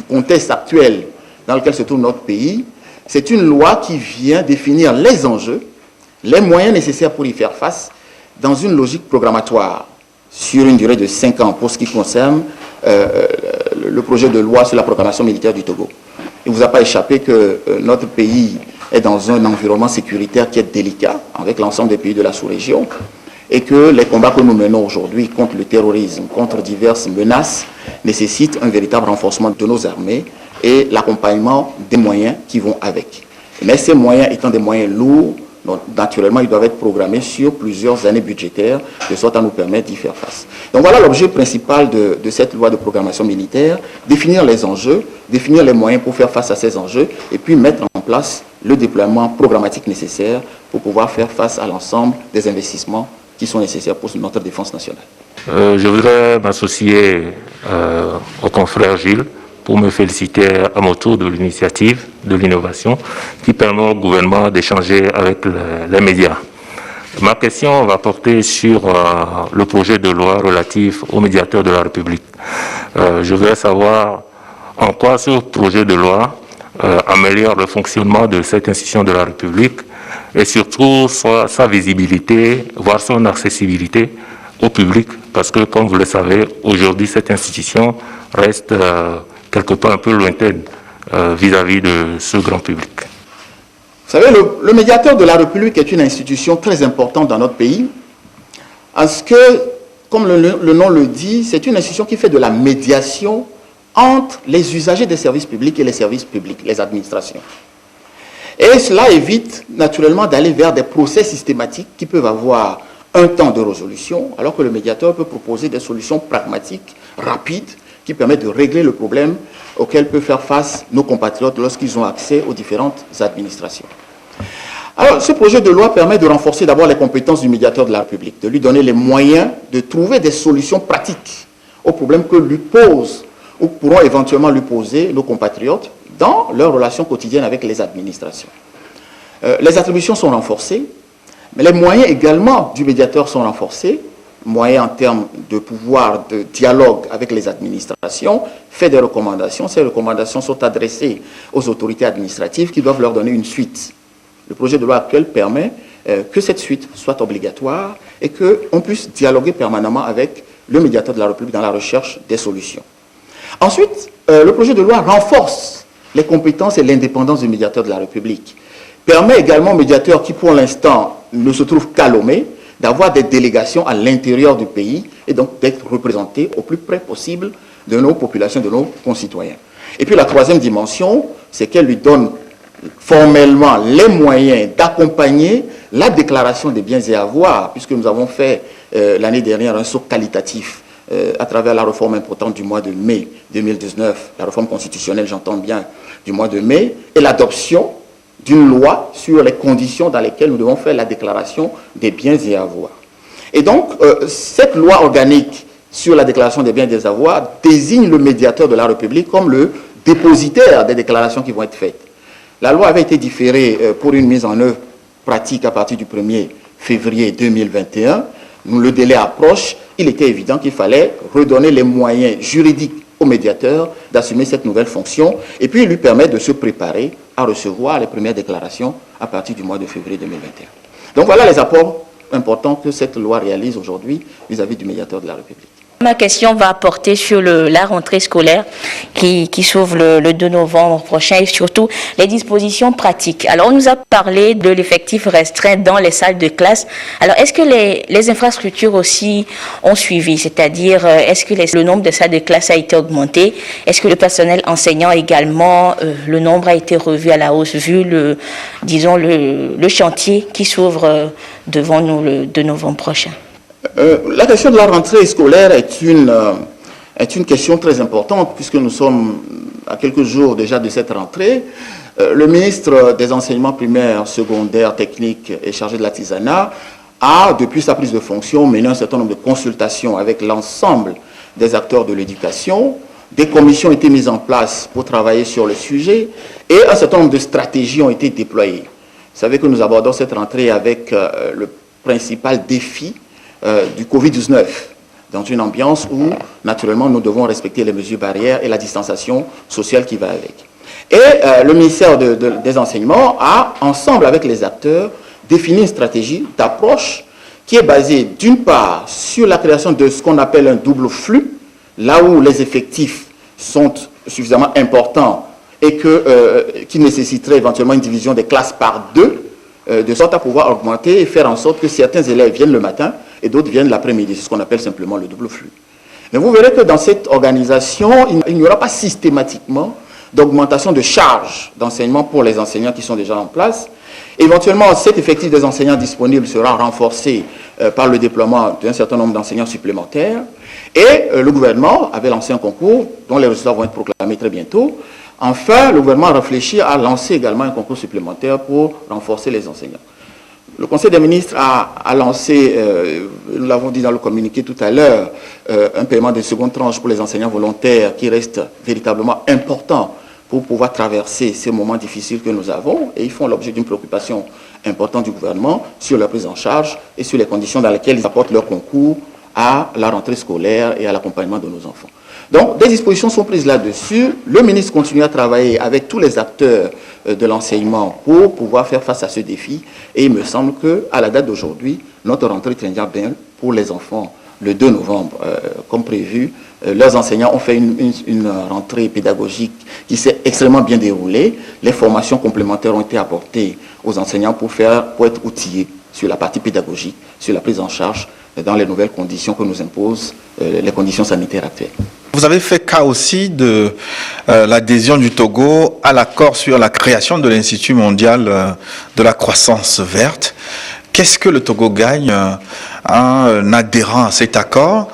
contexte actuel dans lequel se trouve notre pays. C'est une loi qui vient définir les enjeux, les moyens nécessaires pour y faire face dans une logique programmatoire sur une durée de 5 ans pour ce qui concerne le projet de loi sur la programmation militaire du Togo. Il ne vous a pas échappé que notre pays est dans un environnement sécuritaire qui est délicat avec l'ensemble des pays de la sous-région et que les combats que nous menons aujourd'hui contre le terrorisme, contre diverses menaces, nécessitent un véritable renforcement de nos armées et l'accompagnement des moyens qui vont avec. Mais ces moyens étant des moyens lourds, donc, naturellement, ils doivent être programmés sur plusieurs années budgétaires, de sorte à nous permettre d'y faire face. Donc voilà l'objet principal de cette loi de programmation militaire, définir les enjeux, définir les moyens pour faire face à ces enjeux, et puis mettre en place le déploiement programmatique nécessaire pour pouvoir faire face à l'ensemble des investissements qui sont nécessaires pour notre défense nationale. Je voudrais m'associer au confrère Gilles pour me féliciter à mon tour de l'initiative, de l'innovation, qui permet au gouvernement d'échanger avec les médias. Ma question va porter sur le projet de loi relatif au médiateur de la République. Je voudrais savoir en quoi ce projet de loi améliore le fonctionnement de cette institution de la République et surtout sa visibilité, voire son accessibilité au public, parce que, comme vous le savez, aujourd'hui, cette institution reste quelque part un peu lointaine vis-à-vis de ce grand public. Vous savez, le médiateur de la République est une institution très importante dans notre pays, parce que, comme le nom le dit, c'est une institution qui fait de la médiation entre les usagers des services publics et les services publics, les administrations. Et cela évite naturellement d'aller vers des procès systématiques qui peuvent avoir un temps de résolution, alors que le médiateur peut proposer des solutions pragmatiques, rapides, qui permettent de régler le problème auquel peuvent faire face nos compatriotes lorsqu'ils ont accès aux différentes administrations. Alors, ce projet de loi permet de renforcer d'abord les compétences du médiateur de la République, de lui donner les moyens de trouver des solutions pratiques aux problèmes que lui posent ou pourront éventuellement lui poser nos compatriotes dans leurs relations quotidiennes avec les administrations. Les attributions sont renforcées, mais les moyens également du médiateur sont renforcés, moyens en termes de pouvoir de dialogue avec les administrations, fait des recommandations. Ces recommandations sont adressées aux autorités administratives qui doivent leur donner une suite. Le projet de loi actuel permet que cette suite soit obligatoire et qu'on puisse dialoguer permanemment avec le médiateur de la République dans la recherche des solutions. Ensuite, le projet de loi renforce les compétences et l'indépendance du médiateur de la République. Permet également au médiateur qui, pour l'instant, ne se trouve qu'à Lomé, d'avoir des délégations à l'intérieur du pays et donc d'être représenté au plus près possible de nos populations, de nos concitoyens. Et puis la troisième dimension, c'est qu'elle lui donne formellement les moyens d'accompagner la déclaration des biens et avoirs, puisque nous avons fait l'année dernière un saut qualitatif à travers la réforme importante du mois de mai 2019, la réforme constitutionnelle, j'entends bien, du mois de mai, et l'adoption d'une loi sur les conditions dans lesquelles nous devons faire la déclaration des biens et avoirs. Et donc, cette loi organique sur la déclaration des biens et des avoirs désigne le médiateur de la République comme le dépositaire des déclarations qui vont être faites. La loi avait été différée pour une mise en œuvre pratique à partir du 1er février 2021. Le délai approche, il était évident qu'il fallait redonner les moyens juridiques au médiateur d'assumer cette nouvelle fonction et puis lui permettre de se préparer à recevoir les premières déclarations à partir du mois de février 2021. Donc voilà les apports importants que cette loi réalise aujourd'hui vis-à-vis du médiateur de la République. Ma question va porter sur la rentrée scolaire qui s'ouvre le 2 novembre prochain et surtout les dispositions pratiques. Alors, on nous a parlé de l'effectif restreint dans les salles de classe. Alors, est-ce que les infrastructures aussi ont suivi? C'est-à-dire, est-ce que le nombre de salles de classe a été augmenté? Est-ce que le personnel enseignant également, le nombre a été revu à la hausse vu le chantier qui s'ouvre devant nous le 2 novembre prochain? La question de la rentrée scolaire est une question très importante puisque nous sommes à quelques jours déjà de cette rentrée. Le ministre des enseignements primaires, secondaires, techniques et chargé de l'artisanat a, depuis sa prise de fonction, mené un certain nombre de consultations avec l'ensemble des acteurs de l'éducation. Des commissions ont été mises en place pour travailler sur le sujet et un certain nombre de stratégies ont été déployées. Vous savez que nous abordons cette rentrée avec le principal défi du Covid-19, dans une ambiance où, naturellement, nous devons respecter les mesures barrières et la distanciation sociale qui va avec. Et le ministère des Enseignements a, ensemble avec les acteurs, défini une stratégie d'approche qui est basée, d'une part, sur la création de ce qu'on appelle un double flux, là où les effectifs sont suffisamment importants et qui nécessiterait éventuellement une division des classes par 2, de sorte à pouvoir augmenter et faire en sorte que certains élèves viennent le matin et d'autres viennent l'après-midi. C'est ce qu'on appelle simplement le double flux. Mais vous verrez que dans cette organisation, il n'y aura pas systématiquement d'augmentation de charges d'enseignement pour les enseignants qui sont déjà en place. Éventuellement, cet effectif des enseignants disponibles sera renforcé par le déploiement d'un certain nombre d'enseignants supplémentaires. Et le gouvernement avait lancé un concours dont les résultats vont être proclamés très bientôt. Enfin, le gouvernement réfléchit à lancer également un concours supplémentaire pour renforcer les enseignants. Le Conseil des ministres a lancé, nous l'avons dit dans le communiqué tout à l'heure, un paiement de seconde tranche pour les enseignants volontaires qui reste véritablement important pour pouvoir traverser ces moments difficiles que nous avons. Et ils font l'objet d'une préoccupation importante du gouvernement sur la prise en charge et sur les conditions dans lesquelles ils apportent leur concours à la rentrée scolaire et à l'accompagnement de nos enfants. Donc, des dispositions sont prises là-dessus. Le ministre continue à travailler avec tous les acteurs de l'enseignement pour pouvoir faire face à ce défi. Et il me semble qu'à la date d'aujourd'hui, notre rentrée tient bien pour les enfants le 2 novembre, comme prévu. Leurs enseignants ont fait une rentrée pédagogique qui s'est extrêmement bien déroulée. Les formations complémentaires ont été apportées aux enseignants pour être outillés sur la partie pédagogique, sur la prise en charge dans les nouvelles conditions que nous imposent les conditions sanitaires actuelles. Vous avez fait cas aussi de l'adhésion du Togo à l'accord sur la création de l'Institut mondial de la croissance verte. Qu'est-ce que le Togo gagne en adhérant à cet accord?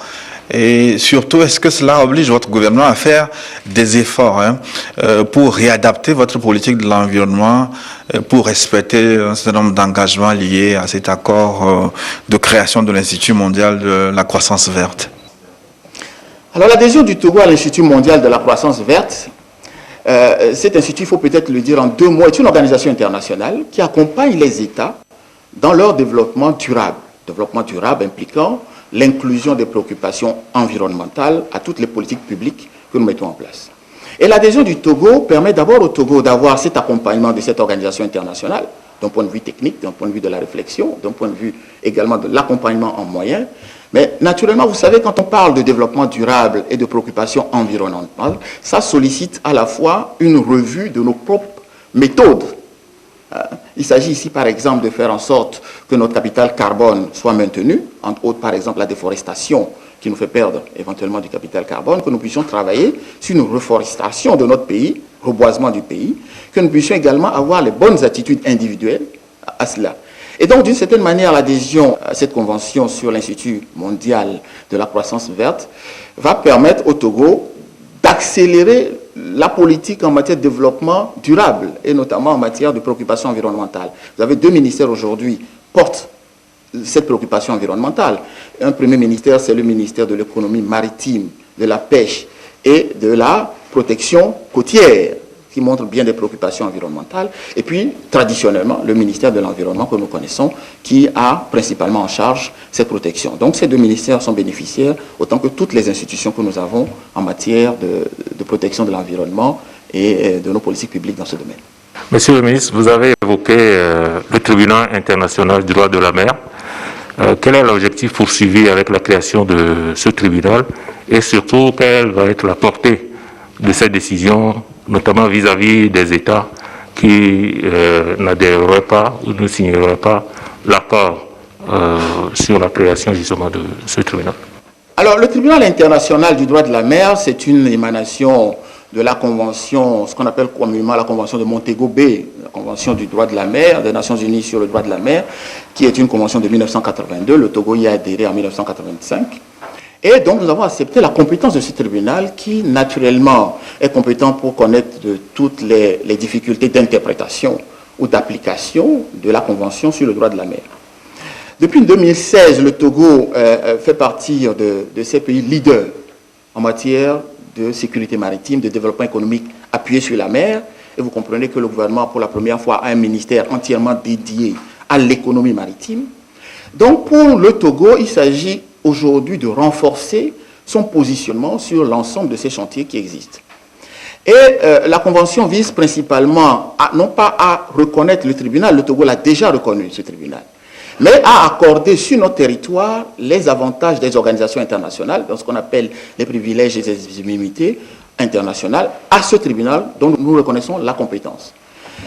Et surtout, est-ce que cela oblige votre gouvernement à faire des efforts pour réadapter votre politique de l'environnement, pour respecter un certain nombre d'engagements liés à cet accord de création de l'Institut mondial de la croissance verte? Alors, l'adhésion du Togo à l'Institut mondial de la croissance verte, cet institut, il faut peut-être le dire en 2 mots, est une organisation internationale qui accompagne les États dans leur développement durable. Développement durable impliquant l'inclusion des préoccupations environnementales à toutes les politiques publiques que nous mettons en place. Et l'adhésion du Togo permet d'abord au Togo d'avoir cet accompagnement de cette organisation internationale, d'un point de vue technique, d'un point de vue de la réflexion, d'un point de vue également de l'accompagnement en moyens. Mais naturellement, vous savez, quand on parle de développement durable et de préoccupations environnementales, ça sollicite à la fois une revue de nos propres méthodes. Il s'agit ici, par exemple, de faire en sorte que notre capital carbone soit maintenu, entre autres, par exemple, la déforestation qui nous fait perdre éventuellement du capital carbone, que nous puissions travailler sur une reforestation de notre pays, reboisement du pays, que nous puissions également avoir les bonnes attitudes individuelles à cela. Et donc, d'une certaine manière, l'adhésion à cette convention sur l'Institut mondial de la croissance verte va permettre au Togo d'accélérer la politique en matière de développement durable et notamment en matière de préoccupation environnementale. Vous avez 2 ministères aujourd'hui qui portent cette préoccupation environnementale. Un premier ministère, c'est le ministère de l'économie maritime, de la pêche et de la protection côtière, qui montre bien des préoccupations environnementales. Et puis, traditionnellement, le ministère de l'Environnement que nous connaissons, qui a principalement en charge cette protection. Donc, ces 2 ministères sont bénéficiaires, autant que toutes les institutions que nous avons en matière de protection de l'environnement et de nos politiques publiques dans ce domaine. Monsieur le ministre, vous avez évoqué le tribunal international du droit de la mer. Quel est l'objectif poursuivi avec la création de ce tribunal et surtout, quelle va être la portée de cette décision, notamment vis-à-vis des États qui n'adhéreraient pas ou ne signeraient pas l'accord sur la création justement de ce tribunal? Alors, le tribunal international du droit de la mer, c'est une émanation de la convention, ce qu'on appelle communément la convention de Montego Bay, la convention du droit de la mer des Nations Unies sur le droit de la mer, qui est une convention de 1982. Le Togo y a adhéré en 1985. Et donc, nous avons accepté la compétence de ce tribunal qui, naturellement, est compétent pour connaître de toutes les difficultés d'interprétation ou d'application de la Convention sur le droit de la mer. Depuis 2016, le Togo fait partie de ces pays leaders en matière de sécurité maritime, de développement économique appuyé sur la mer. Et vous comprenez que le gouvernement, pour la première fois, a un ministère entièrement dédié à l'économie maritime. Donc, pour le Togo, il s'agit aujourd'hui de renforcer son positionnement sur l'ensemble de ces chantiers qui existent. Et la Convention vise principalement, non pas à reconnaître le tribunal, le Togo l'a déjà reconnu, ce tribunal, mais à accorder sur notre territoire les avantages des organisations internationales, dans ce qu'on appelle les privilèges et les immunités internationales, à ce tribunal dont nous reconnaissons la compétence.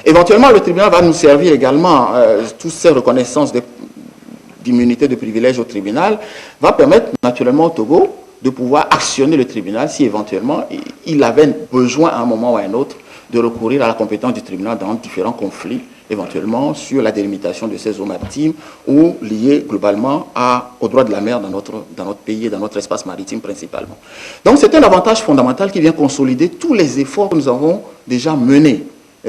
Éventuellement, le tribunal va nous servir également, toutes ces reconnaissances d'immunité, de privilèges au tribunal, va permettre naturellement au Togo de pouvoir actionner le tribunal si éventuellement il avait besoin à un moment ou à un autre de recourir à la compétence du tribunal dans différents conflits, éventuellement sur la délimitation de ces eaux maritimes ou liés globalement au droit de la mer dans notre pays et dans notre espace maritime principalement. Donc c'est un avantage fondamental qui vient consolider tous les efforts que nous avons déjà menés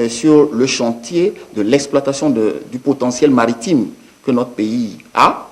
sur le chantier de l'exploitation du potentiel maritime que notre pays a.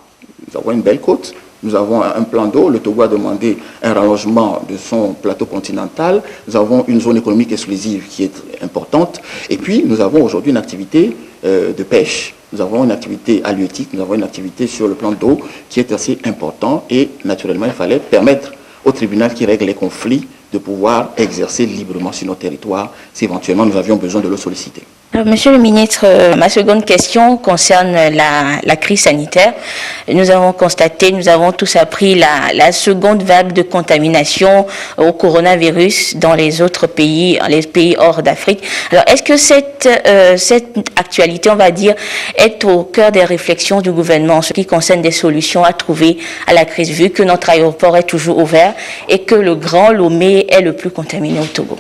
Nous avons une belle côte. Nous avons un plan d'eau. Le Togo a demandé un rallongement de son plateau continental. Nous avons une zone économique exclusive qui est importante. Et puis, nous avons aujourd'hui une activité de pêche. Nous avons une activité halieutique. Nous avons une activité sur le plan d'eau qui est assez important. Et naturellement, il fallait permettre au tribunal qui règle les conflits de pouvoir exercer librement sur nos territoires si éventuellement nous avions besoin de le solliciter. Alors, Monsieur le ministre, ma seconde question concerne la crise sanitaire. Nous avons constaté, nous avons tous appris la seconde vague de contamination au coronavirus dans les autres pays, les pays hors d'Afrique. Alors, est-ce que cette actualité, on va dire, est au cœur des réflexions du gouvernement en ce qui concerne des solutions à trouver à la crise, vu que notre aéroport est toujours ouvert et que le Grand Lomé est le plus contaminé au Togo?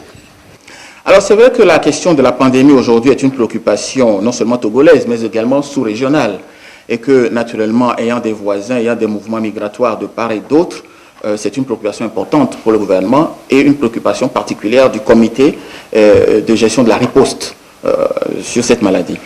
Alors c'est vrai que la question de la pandémie aujourd'hui est une préoccupation non seulement togolaise, mais également sous-régionale. Et que naturellement, ayant des voisins, ayant des mouvements migratoires de part et d'autre, c'est une préoccupation importante pour le gouvernement et une préoccupation particulière du comité de gestion de la riposte sur cette maladie.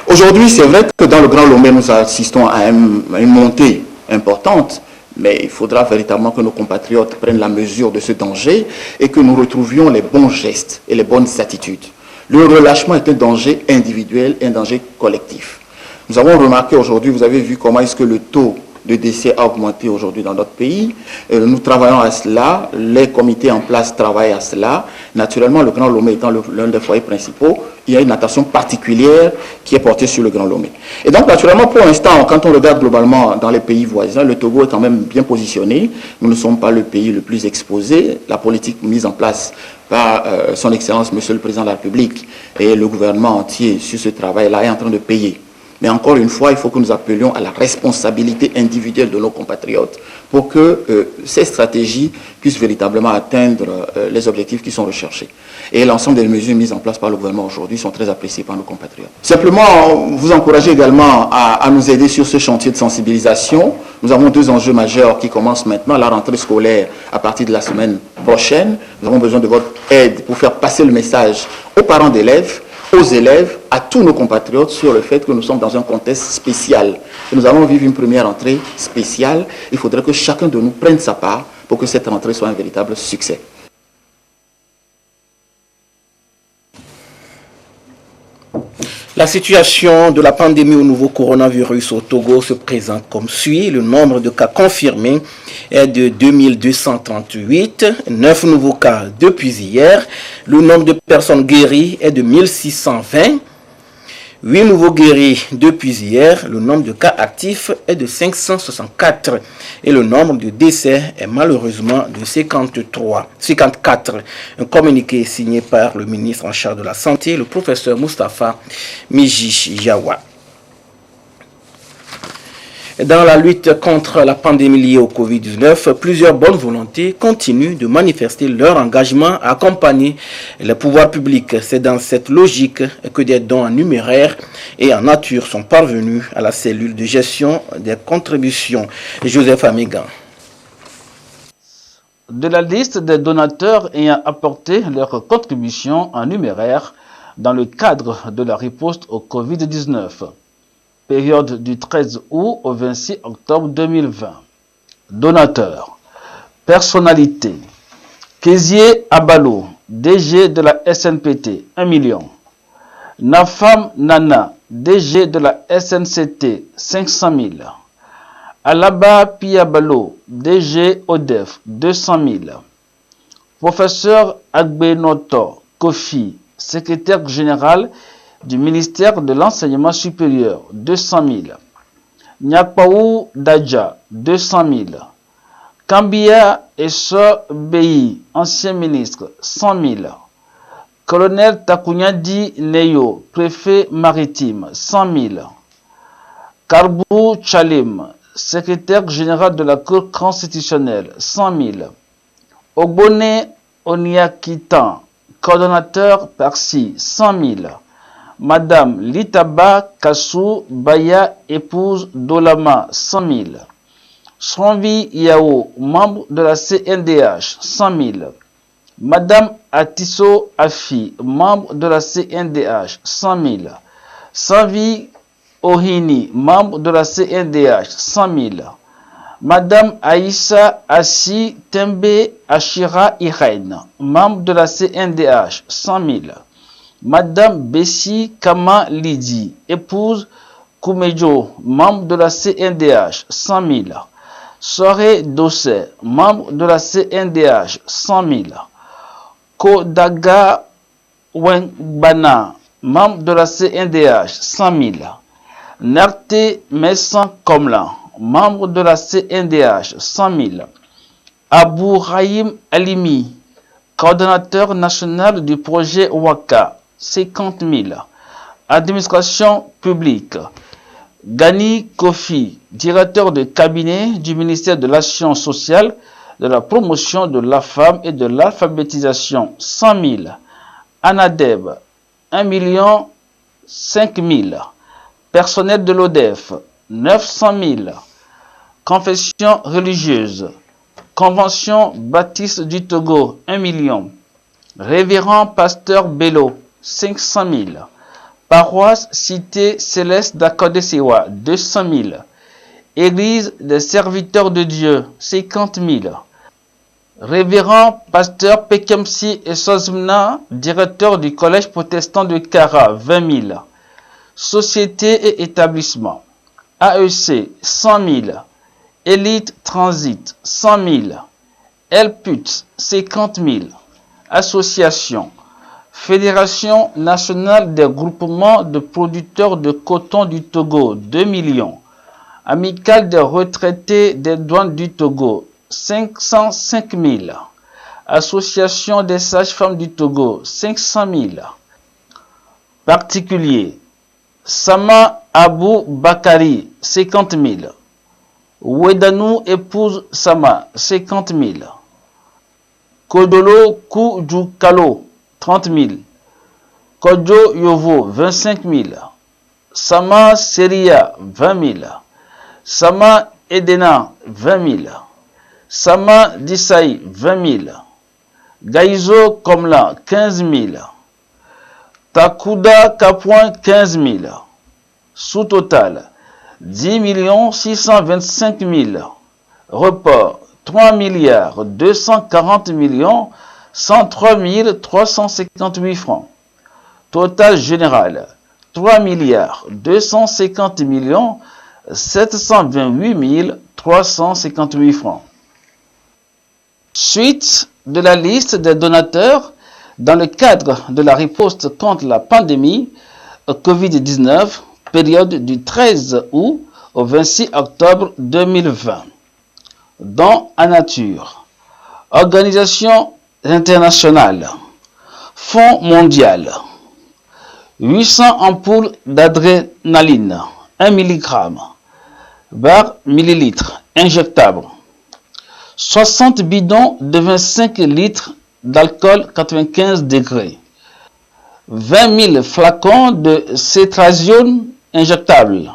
Aujourd'hui, c'est vrai que dans le Grand Lomé, nous assistons à une montée importante. Mais il faudra véritablement que nos compatriotes prennent la mesure de ce danger et que nous retrouvions les bons gestes et les bonnes attitudes. Le relâchement est un danger individuel et un danger collectif. Nous avons remarqué aujourd'hui, vous avez vu comment est-ce que le taux de décès a augmenté aujourd'hui dans notre pays. Nous travaillons à cela, les comités en place travaillent à cela. Naturellement, le Grand Lomé étant l'un des foyers principaux, il y a une attention particulière qui est portée sur le Grand Lomé. Et donc, naturellement, pour l'instant, quand on regarde globalement dans les pays voisins, le Togo est quand même bien positionné. Nous ne sommes pas le pays le plus exposé. La politique mise en place par son Excellence, Monsieur le Président de la République et le gouvernement entier sur ce travail-là est en train de payer. Mais encore une fois, il faut que nous appelions à la responsabilité individuelle de nos compatriotes pour que ces stratégies puissent véritablement atteindre les objectifs qui sont recherchés. Et l'ensemble des mesures mises en place par le gouvernement aujourd'hui sont très appréciées par nos compatriotes. Simplement, vous encourager également à nous aider sur ce chantier de sensibilisation. Nous avons deux enjeux majeurs qui commencent maintenant, la rentrée scolaire à partir de la semaine prochaine. Nous avons besoin de votre aide pour faire passer le message aux parents d'élèves, aux élèves, à tous nos compatriotes sur le fait que nous sommes dans un contexte spécial. Et nous allons vivre une première rentrée spéciale. Il faudrait que chacun de nous prenne sa part pour que cette rentrée soit un véritable succès. La situation de la pandémie au nouveau coronavirus au Togo se présente comme suit. Le nombre de cas confirmés est de 2238, 9 nouveaux cas depuis hier. Le nombre de personnes guéries est de 1620. 8 nouveaux guéris depuis hier. Le nombre de cas actifs est de 564. Et le nombre de décès est malheureusement de 54. Un communiqué signé par le ministre en charge de la Santé, le professeur Moustapha Miji-Yawa. Dans la lutte contre la pandémie liée au Covid-19, plusieurs bonnes volontés continuent de manifester leur engagement à accompagner les pouvoirs publics. C'est dans cette logique que des dons en numéraire et en nature sont parvenus à la cellule de gestion des contributions. Joseph Amigan. De la liste des donateurs ayant apporté leur contribution en numéraire dans le cadre de la riposte au Covid-19. Période du 13 août au 26 octobre 2020. Donateurs, personnalités, Kézié Abalo, DG de la SNPT, 1 million. Nafam Nana, DG de la SNCT, 500 000. Alaba Piabalo, DG ODEF, 200 000. Professeur Agbenoto Kofi, secrétaire général du ministère de l'Enseignement supérieur, 200 000. Nyakpaou Dadja, 200 000. Kambia Esso Beyi, ancien ministre, 100 000. Colonel Takunyadi Neyo, préfet maritime, 100 000. Karbou Chalim, secrétaire général de la Cour constitutionnelle, 100 000. Ogbone Oniakitan, coordonnateur Parsi, 100 000. Madame Litaba Kassou Baya, épouse Dolama, 100 000. Sranvi Yao, membre de la CNDH, 100 000. Madame Atisso Afi, membre de la CNDH, 100 000. Sanvi Ohini, membre de la CNDH, 100 000. Madame Aïssa Assi Tembe Ashira Irene, membre de la CNDH, 100 000. Madame Bessi Kama Lidi, épouse Koumejo, membre de la CNDH, 100 000. Soare Dossé, membre de la CNDH, 100 000. Kodaga Wengbana, membre de la CNDH, 100 000. Narte Messan Komla, membre de la CNDH, 100 000. Abou Rahim Alimi, coordonnateur national du projet Waka, 50 000. Administration publique. Gani Kofi, directeur de cabinet du ministère de l'Action sociale, de la promotion de la femme et de l'alphabétisation, 100 000. Anadeb, 1 500 000. Personnel de l'ODEF, 900 000. Confession religieuse. Convention Baptiste du Togo, 1 million. Révérend Pasteur Bello, 500 000. Paroisse Cité Céleste d'Akodesewa, 200 000. Église des serviteurs de Dieu, 50 000. Révérend Pasteur Pekemsi et Sozmna, directeur du Collège protestant de Kara, 20 000. Société et établissement. AEC, 100 000. Élite Transit, 100 000. Elput, 50 000. Association. Fédération nationale des groupements de producteurs de coton du Togo, 2 millions. Amicale des retraités des douanes du Togo, 505 000. Association des sages-femmes du Togo, 500 000. Particulier. Sama Abou Bakari, 50 000. Wedanou épouse Sama, 50 000. Kodolo Koudjoukalo, 30 000. Kodjo Yovo, 25 000. Sama Seria, 20 000. Sama Edena, 20 000. Sama Disaï, 20 000. Gaïzo Komla, 15 000. Takuda Kapouin, 15 000. Sous-total, 10 625 000. Report, 3 240 103 358 francs. Total général, 3 250 728 358 francs. Suite de la liste des donateurs dans le cadre de la riposte contre la pandémie Covid-19, période du 13 août au 26 octobre 2020. Dons à nature. Organisation internationale. Fonds mondial. 800 ampoules d'adrénaline, 1 mg, par millilitre, injectable. 60 bidons de 25 litres d'alcool 95 degrés. 20 000 flacons de cétrazione injectable.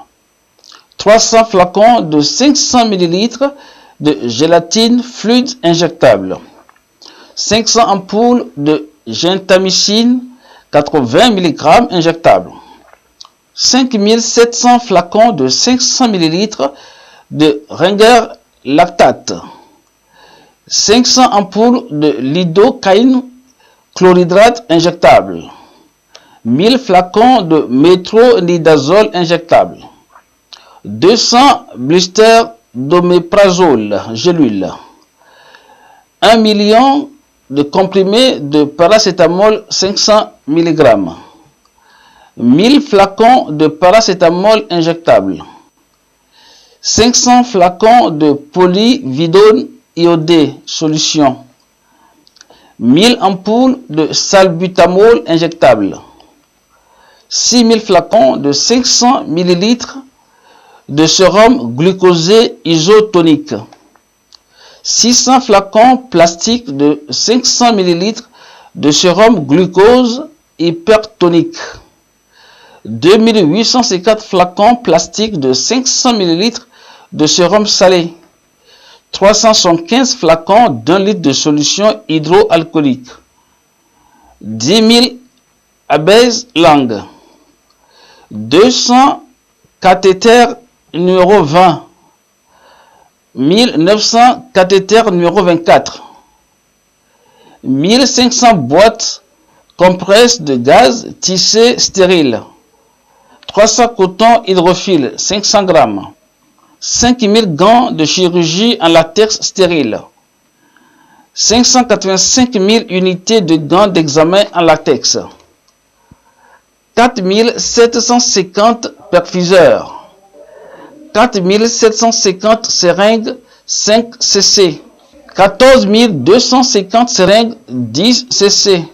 300 flacons de 500 ml de gélatine fluide injectable. 500 ampoules de gentamicine 80 mg injectable. 5700 flacons de 500 ml de Ringer lactate. 500 ampoules de lidocaïne chlorhydrate injectable, 1000 flacons de métronidazole injectable, 200 blisters d'oméprazole gélule, 1 million de comprimés de paracétamol 500 mg, 1000 flacons de paracétamol injectable, 500 flacons de polyvidone iodé solution, 1000 ampoules de salbutamol injectable, 6000 flacons de 500 ml de sérum glucosé isotonique, 600 flacons plastiques de 500 ml de sérum glucose hypertonique, 2854 flacons plastiques de 500 ml de sérum salé, 375 flacons d'1 litre de solution hydroalcoolique, 10 000 abèzes langues, 200 cathéters numéro 20, 1900 cathéters numéro 24, 1500 boîtes compresses de gaz tissé stérile, 300 cotons hydrophiles 500 grammes, 5000 gants de chirurgie en latex stérile, 585 000 unités de gants d'examen en latex, 4750 perfuseurs, 4750 seringues 5 cc, 14 250 seringues 10 cc,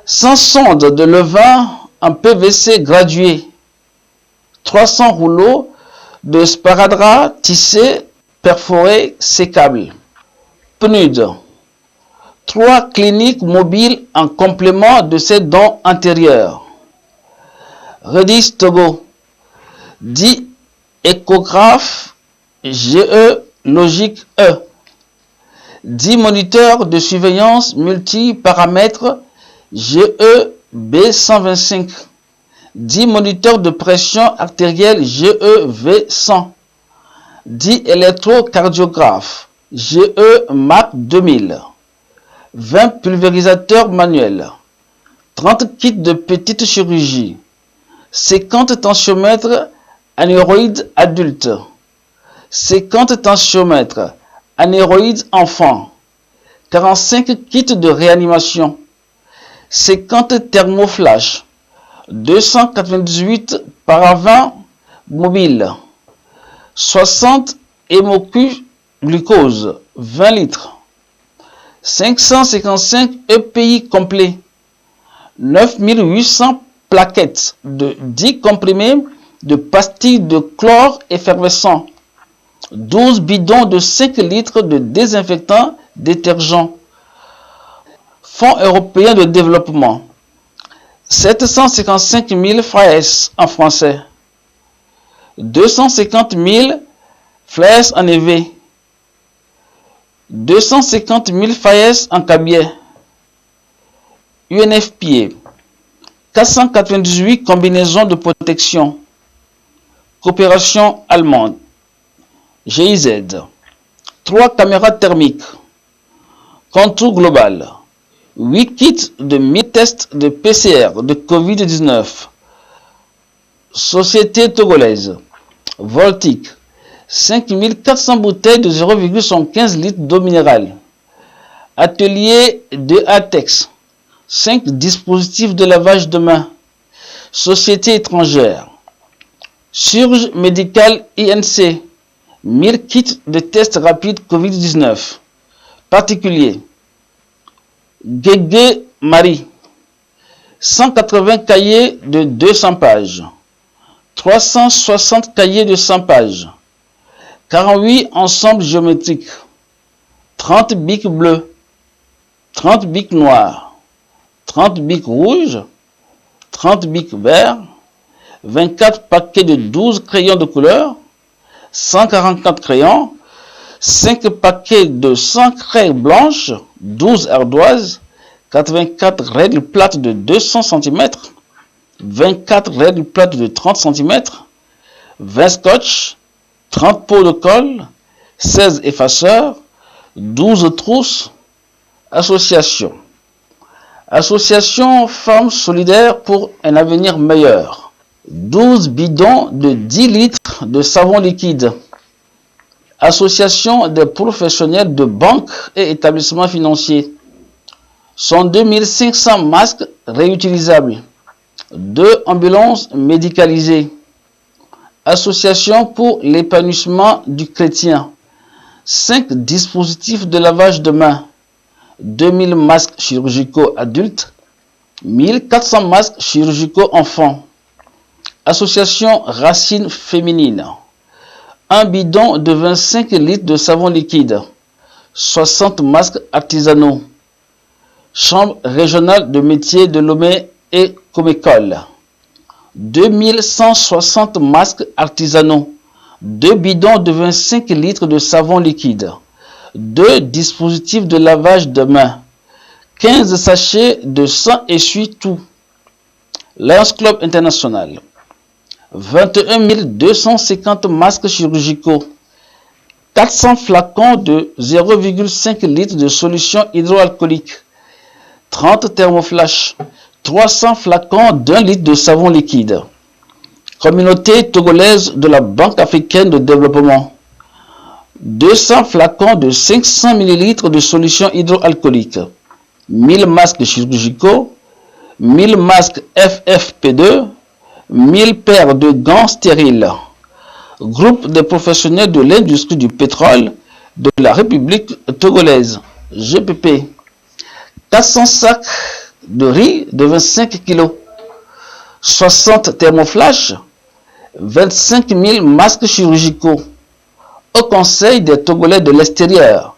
100 sondes de levain en PVC gradué, 300 rouleaux de sparadrap tissé perforé sécable. PNUD. 3 cliniques mobiles en complément de ces dons antérieurs. Redis Togo. 10 échographes GE Logique E. 10 moniteurs de surveillance multiparamètres GE B125. 10 moniteurs de pression artérielle GE V100. 10 électrocardiographes GE MAC 2000. 20 pulvérisateurs manuels. 30 kits de petite chirurgie. 50 tensiomètres anéroïdes adultes. 50 tensiomètres anéroïdes enfants. 45 kits de réanimation. 50 thermoflash. 298 paravents mobiles. 60 hémoglucose 20 litres. 555 EPI complets. 9800 plaquettes de 10 comprimés de pastilles de chlore effervescent. 12 bidons de 5 litres de désinfectant détergent. Fonds européen de développement. 755 000 FAES en français. 250 000 FLAES en EV. 250 000 FAES en cabiais. UNFPA. 498 combinaisons de protection. Coopération allemande. GIZ. 3 caméras thermiques. Contour global. 8 kits de 1000 tests de PCR de Covid-19. Société togolaise. Voltic. 5400 bouteilles de 0,75 litres d'eau minérale. Atelier de Atex. 5 dispositifs de lavage de mains. Société étrangère. Surge médicale INC. 1000 kits de tests rapides Covid-19. Particulier. Guégué Marie. 180 cahiers de 200 pages. 360 cahiers de 100 pages. 48 ensembles géométriques. 30 bics bleus. 30 bics noirs. 30 bics rouges. 30 bics verts. 24 paquets de 12 crayons de couleur. 144 crayons. 5 paquets de 100 craies blanches, 12 ardoises, 84 règles plates de 200 cm, 24 règles plates de 30 cm, 20 scotch, 30 pots de colle, 16 effaceurs, 12 trousses, associations. Association Femmes Solidaires pour un avenir meilleur. 12 bidons de 10 litres de savon liquide. Association des professionnels de banques et établissements financiers. 102 500 masques réutilisables. 2 ambulances médicalisées. Association pour l'épanouissement du chrétien. 5 dispositifs de lavage de mains. 2000 masques chirurgicaux adultes. 1400 masques chirurgicaux enfants. Association Racines Féminines. Un bidon de 25 litres de savon liquide. 60 masques artisanaux. Chambre régionale de métiers de Lomé et Comécole. 2160 masques artisanaux. 2 bidons de 25 litres de savon liquide. 2 dispositifs de lavage de mains. 15 sachets de sang essuie-tout. Lions Club International. 21 250 masques chirurgicaux. 400 flacons de 0,5 litres de solution hydroalcoolique. 30 thermoflash. 300 flacons d'1 litre de savon liquide. Communauté togolaise de la Banque africaine de développement. 200 flacons de 500 ml de solution hydroalcoolique. 1000 masques chirurgicaux. 1000 masques FFP2. 1000 paires de gants stériles. Groupe des professionnels de l'industrie du pétrole de la République togolaise. GPP. 400 sacs de riz de 25 kg. 60 thermoflash. 25 000 masques chirurgicaux. Au Conseil des Togolais de l'extérieur.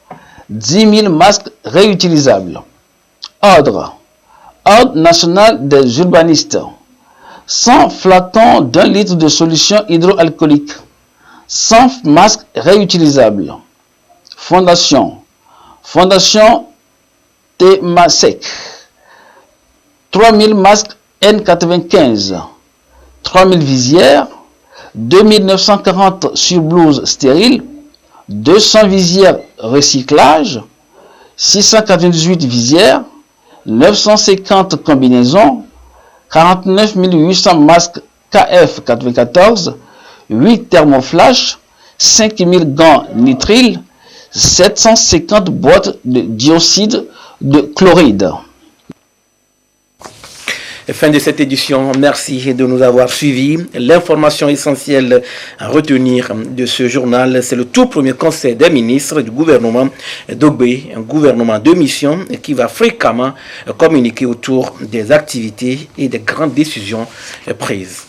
10 000 masques réutilisables. Ordre. Ordre national des urbanistes. 100 flacons d'1 litre de solution hydroalcoolique. 100 masques réutilisables. Fondation. Fondation Temasek. 3000 masques N95. 3000 visières. 2940 surblouses stériles. 200 visières recyclage. 698 visières. 950 combinaisons. 49 800 masques KF94, 8 thermoflash, 5000 gants nitrile, 750 boîtes de dioxyde de chloride. Fin de cette édition, merci de nous avoir suivis. L'information essentielle à retenir de ce journal, c'est le tout premier conseil des ministres du gouvernement d'Ogbé, un gouvernement de mission qui va fréquemment communiquer autour des activités et des grandes décisions prises.